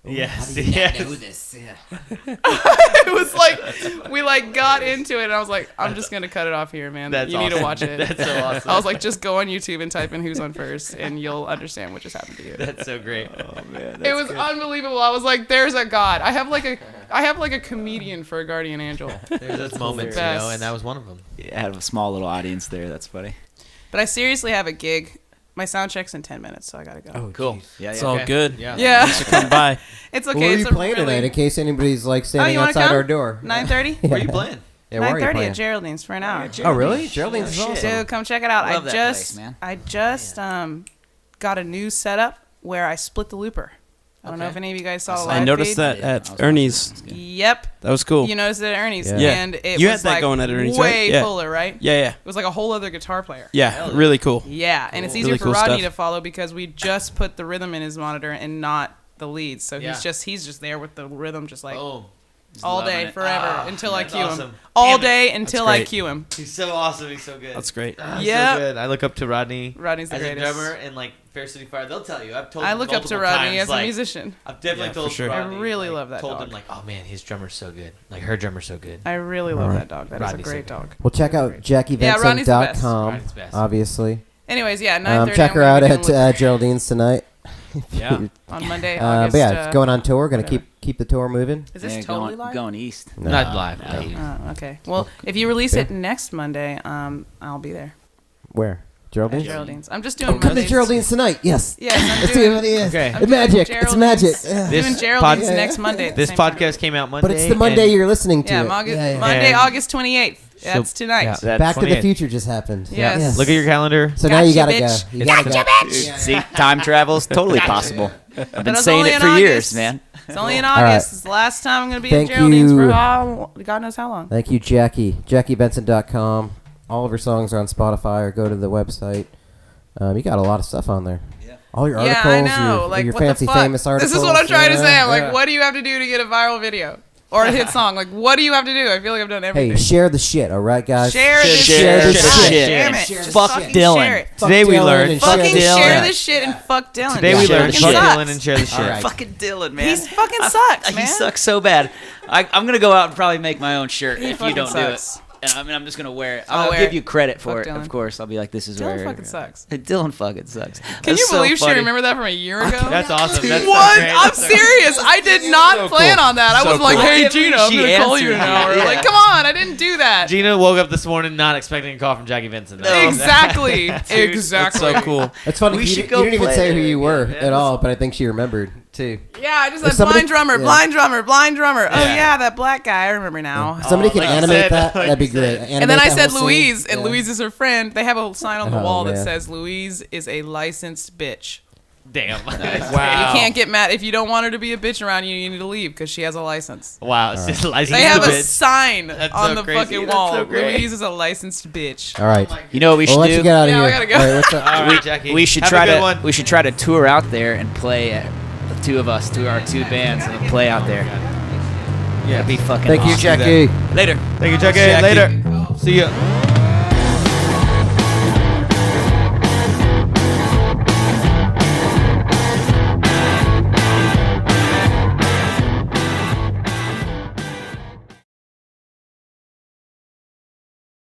Speaker 1: Yes.
Speaker 3: How do you not know
Speaker 1: Yes.
Speaker 3: this? Yeah.
Speaker 2: it was like, we like got into it. And I was like, I'm just going to cut it off here, man.
Speaker 1: That's
Speaker 2: You need to
Speaker 1: awesome.
Speaker 2: watch it.
Speaker 1: That's so awesome.
Speaker 2: I was like, just go on YouTube and type in who's on first and you'll understand what just happened to you.
Speaker 1: That's so great.
Speaker 7: Oh man.
Speaker 2: It was unbelievable. I was like, there's a God. I have like a comedian for a guardian angel.
Speaker 1: There's those moments, you
Speaker 2: Best.
Speaker 1: know, and that was one of them.
Speaker 4: Yeah, I had a small little audience there. That's funny.
Speaker 2: But I seriously have a gig. My sound check's in 10 minutes, so I got to go.
Speaker 3: Oh,
Speaker 1: Cool.
Speaker 3: geez.
Speaker 4: Yeah,
Speaker 7: It's
Speaker 4: yeah.
Speaker 7: all
Speaker 1: Okay.
Speaker 7: good.
Speaker 1: Yeah.
Speaker 2: Yeah.
Speaker 7: So come by.
Speaker 2: It's okay.
Speaker 3: Where are
Speaker 2: it's
Speaker 3: you
Speaker 2: a
Speaker 3: playing
Speaker 2: really...
Speaker 3: tonight in case anybody's like standing
Speaker 2: you wanna
Speaker 3: outside
Speaker 2: come?
Speaker 3: our door?
Speaker 2: 9:30?
Speaker 1: Where are you playing?
Speaker 3: Yeah, where are you
Speaker 2: 9:30
Speaker 3: playing?
Speaker 2: at Geraldine's for an hour.
Speaker 3: Oh, really? Geraldine's is
Speaker 4: shit.
Speaker 3: awesome.
Speaker 2: Dude, come check it out.
Speaker 4: Love that place, man.
Speaker 2: I just got a new setup where I split the looper. I don't know if any of you guys saw the live
Speaker 7: I noticed
Speaker 2: feed.
Speaker 7: that
Speaker 4: Yeah,
Speaker 7: at
Speaker 4: I was
Speaker 7: Ernie's.
Speaker 2: Yep.
Speaker 7: That was cool.
Speaker 2: You noticed it at Ernie's.
Speaker 3: Yeah.
Speaker 7: Yeah.
Speaker 2: And it
Speaker 7: You
Speaker 2: was
Speaker 7: had that
Speaker 2: like
Speaker 7: going at Ernie's,
Speaker 2: way
Speaker 7: right? Yeah.
Speaker 2: fuller, right?
Speaker 7: Yeah.
Speaker 2: It was like a whole other guitar player.
Speaker 7: Yeah. Really cool.
Speaker 2: Yeah, and it's easier
Speaker 7: Really
Speaker 2: for
Speaker 7: cool
Speaker 2: Rodney
Speaker 7: stuff.
Speaker 2: to follow because we just put the rhythm in his monitor and not the leads. So
Speaker 1: Yeah.
Speaker 2: he's just there with the rhythm, just like
Speaker 1: Boom.
Speaker 2: all
Speaker 4: loving
Speaker 2: day,
Speaker 4: it.
Speaker 2: forever, until I
Speaker 1: that's
Speaker 2: cue him.
Speaker 1: awesome.
Speaker 2: All
Speaker 1: Damn it.
Speaker 2: day until I
Speaker 7: great.
Speaker 2: cue him.
Speaker 1: He's so awesome. He's so good.
Speaker 7: That's great.
Speaker 1: He's
Speaker 2: Yep.
Speaker 1: so good. I look up to Rodney.
Speaker 2: Rodney's the
Speaker 1: as
Speaker 2: greatest.
Speaker 1: a drummer and like Fair City Fire. They'll tell you. I've told.
Speaker 2: I
Speaker 1: him
Speaker 2: look up to
Speaker 1: multiple
Speaker 2: Rodney
Speaker 1: times,
Speaker 2: as a
Speaker 1: like,
Speaker 2: musician.
Speaker 1: I've definitely
Speaker 7: Yeah,
Speaker 1: told
Speaker 7: for sure.
Speaker 1: Rodney,
Speaker 2: I really
Speaker 1: like,
Speaker 2: love that
Speaker 1: Told
Speaker 2: dog.
Speaker 1: him like, oh man, his drummer's so good. Like her drummer's so good.
Speaker 2: I really love
Speaker 3: Alright.
Speaker 2: that dog. That is
Speaker 1: Rodney's
Speaker 2: a
Speaker 1: so
Speaker 2: great
Speaker 1: good.
Speaker 2: dog.
Speaker 3: Well, check out
Speaker 2: Yeah, Rodney's the best.
Speaker 3: JackieVenson.com,
Speaker 1: Rodney's the best.
Speaker 3: obviously.
Speaker 2: Anyways, yeah, 9:30.
Speaker 3: Check
Speaker 2: I'm
Speaker 3: her
Speaker 2: gonna
Speaker 3: out
Speaker 2: be
Speaker 3: at
Speaker 2: doing
Speaker 3: Geraldine's tonight.
Speaker 7: Yeah.
Speaker 2: on Monday,
Speaker 3: But
Speaker 2: August.
Speaker 3: yeah, going on tour. Gonna
Speaker 2: whatever.
Speaker 3: keep the tour moving.
Speaker 2: Is this
Speaker 4: Yeah,
Speaker 2: totally
Speaker 4: going,
Speaker 2: live?
Speaker 4: going east.
Speaker 3: No.
Speaker 1: Not live.
Speaker 4: No.
Speaker 1: No.
Speaker 2: Oh, okay. Well, if you release it next Monday, I'll be there.
Speaker 3: Where?
Speaker 2: At
Speaker 3: Geraldine's?
Speaker 2: Geraldine's. I'm just doing
Speaker 3: Oh, come to
Speaker 2: Mondays.
Speaker 3: Geraldine's tonight. Yes.
Speaker 2: Yes, I'm
Speaker 3: Let's see
Speaker 2: doing.
Speaker 3: what it is.
Speaker 1: Okay.
Speaker 2: I'm
Speaker 3: It's
Speaker 2: doing
Speaker 3: magic. It's magic.
Speaker 2: Geraldine's.
Speaker 3: Yeah.
Speaker 1: This
Speaker 2: Doing Geraldine's
Speaker 1: pod-
Speaker 2: next Monday. At the
Speaker 1: This
Speaker 2: same time.
Speaker 1: podcast came out Monday.
Speaker 3: But it's the Monday
Speaker 1: and-
Speaker 3: you're listening to
Speaker 2: Yeah,
Speaker 3: it.
Speaker 2: Monday,
Speaker 1: And-
Speaker 2: August 28th. That's tonight.
Speaker 1: Yeah.
Speaker 4: That-
Speaker 3: Back to the
Speaker 1: 28th.
Speaker 3: Future just happened.
Speaker 2: Yes.
Speaker 1: Look at your calendar.
Speaker 3: So now you
Speaker 2: Gotcha,
Speaker 3: gotta
Speaker 2: bitch.
Speaker 3: go. You gotta go.
Speaker 4: See, time travel's totally possible. I've been
Speaker 2: it's
Speaker 4: saying
Speaker 2: only
Speaker 4: it
Speaker 2: in
Speaker 4: for
Speaker 2: August.
Speaker 4: years, man.
Speaker 2: It's only in
Speaker 3: right.
Speaker 2: August. It's the last time I'm going to be
Speaker 3: Thank
Speaker 2: at Geraldine's
Speaker 3: you.
Speaker 2: for God knows how long.
Speaker 3: Thank you, Jackie. JackieVenson.com. All of her songs are on Spotify or go to the website. You got a lot of stuff on there.
Speaker 4: Yeah.
Speaker 3: All your
Speaker 2: Yeah,
Speaker 3: articles,
Speaker 2: I know.
Speaker 3: your,
Speaker 2: Like,
Speaker 3: your
Speaker 2: what
Speaker 3: fancy
Speaker 2: the fuck?
Speaker 3: famous articles.
Speaker 2: This is what I'm trying to say. I'm
Speaker 3: Yeah.
Speaker 2: like, what do you have to do to get a viral video or a hit song? Like, what do you have to do? I feel like I've done everything.
Speaker 3: Hey, share the shit, all right, guys?
Speaker 2: Share this
Speaker 3: share
Speaker 2: shit.
Speaker 3: this
Speaker 2: God
Speaker 3: shit.
Speaker 2: damn it.
Speaker 3: Share
Speaker 2: Just
Speaker 3: this
Speaker 4: Fuck
Speaker 2: fucking
Speaker 4: Dylan.
Speaker 2: share it.
Speaker 3: Fuck
Speaker 1: Today we
Speaker 3: Dylan
Speaker 1: learned-
Speaker 3: and
Speaker 2: Fucking
Speaker 3: share
Speaker 2: share
Speaker 3: the
Speaker 2: this shit and fuck Dylan.
Speaker 1: Today
Speaker 2: He
Speaker 1: we
Speaker 2: fucking
Speaker 1: learned fuck
Speaker 2: sucks.
Speaker 1: Dylan and share the shit.
Speaker 3: All right.
Speaker 4: Fucking Dylan, man.
Speaker 2: He fucking sucks, man.
Speaker 4: He sucks so bad. I'm gonna go out and probably make my own shirt
Speaker 2: He
Speaker 4: if you
Speaker 2: fucking
Speaker 4: don't
Speaker 2: sucks.
Speaker 4: do it. And I mean, I'm just gonna wear it.
Speaker 2: I'll
Speaker 4: I'll
Speaker 2: wear
Speaker 4: give
Speaker 2: it.
Speaker 4: you credit for
Speaker 2: Fuck
Speaker 4: it,
Speaker 2: Dylan.
Speaker 4: of course. I'll be like, this is
Speaker 2: Dylan
Speaker 4: where
Speaker 2: fucking sucks.
Speaker 4: Dylan fucking sucks.
Speaker 2: Can
Speaker 4: That's
Speaker 2: you
Speaker 4: so
Speaker 2: believe she
Speaker 4: funny.
Speaker 2: remembered that from a year ago?
Speaker 1: That's awesome. That's
Speaker 2: What?
Speaker 1: great.
Speaker 2: I'm
Speaker 1: That's so
Speaker 2: serious. I did not
Speaker 1: So
Speaker 2: plan
Speaker 1: cool.
Speaker 2: on that. I
Speaker 1: So
Speaker 2: was like,
Speaker 1: cool.
Speaker 2: hey,
Speaker 4: I can't
Speaker 2: Gina,
Speaker 4: believe
Speaker 2: I'm
Speaker 4: she
Speaker 2: going to call you in an
Speaker 4: answered.
Speaker 2: hour.
Speaker 4: Yeah.
Speaker 2: Like, come on. I didn't do that.
Speaker 1: Gina woke up this morning not expecting a call from Jackie Venson.
Speaker 2: Exactly.
Speaker 7: That's
Speaker 2: Exactly.
Speaker 7: so cool.
Speaker 3: It's funny.
Speaker 4: We
Speaker 3: You,
Speaker 4: should
Speaker 3: you
Speaker 4: go
Speaker 3: didn't even
Speaker 4: play
Speaker 3: say who
Speaker 4: there
Speaker 3: you were
Speaker 4: again, man.
Speaker 3: at all, but I think she remembered, too.
Speaker 2: Yeah, I just
Speaker 3: If
Speaker 2: said
Speaker 3: somebody-
Speaker 2: blind drummer,
Speaker 3: yeah.
Speaker 2: blind drummer, blind drummer. Oh,
Speaker 1: Yeah.
Speaker 2: yeah, that black guy. I remember now.
Speaker 3: If somebody can
Speaker 1: like you
Speaker 3: animate
Speaker 1: said,
Speaker 3: that,
Speaker 1: like
Speaker 3: that'd be
Speaker 1: you
Speaker 3: great.
Speaker 1: said.
Speaker 2: And then I
Speaker 3: Animate that
Speaker 2: said
Speaker 3: whole scene.
Speaker 2: Louise, and
Speaker 3: Yeah.
Speaker 2: Louise is her friend. They have a sign on the
Speaker 3: Oh,
Speaker 2: wall that
Speaker 3: man.
Speaker 2: says Louise is a licensed bitch.
Speaker 1: Damn.
Speaker 7: Wow.
Speaker 2: You can't get mad. If you don't want her to be a bitch around you, you need to leave because she has a license.
Speaker 1: Wow. It's just licensed
Speaker 2: They have
Speaker 1: to
Speaker 2: a
Speaker 1: bitch.
Speaker 2: sign
Speaker 1: That's
Speaker 2: on
Speaker 1: so
Speaker 2: the
Speaker 1: crazy.
Speaker 2: fucking
Speaker 1: That's
Speaker 2: wall.
Speaker 1: so great.
Speaker 2: Louise is a licensed bitch.
Speaker 3: All right.
Speaker 4: You know what we
Speaker 3: We'll
Speaker 4: should
Speaker 3: let
Speaker 4: do?
Speaker 3: you get out of
Speaker 2: Yeah,
Speaker 3: here.
Speaker 2: we gotta go.
Speaker 3: All right, what's up?
Speaker 1: All right, Jackie.
Speaker 4: We should
Speaker 1: Have
Speaker 4: try
Speaker 1: a good
Speaker 4: to
Speaker 1: one.
Speaker 4: we should try to tour out there and play the two of us, our two bands, and play out there.
Speaker 1: Yeah.
Speaker 4: That'd be fucking
Speaker 3: Thank you,
Speaker 4: awesome.
Speaker 3: Jackie.
Speaker 4: Later.
Speaker 1: Thank you, Jackie.
Speaker 7: Jackie.
Speaker 1: Later. See ya.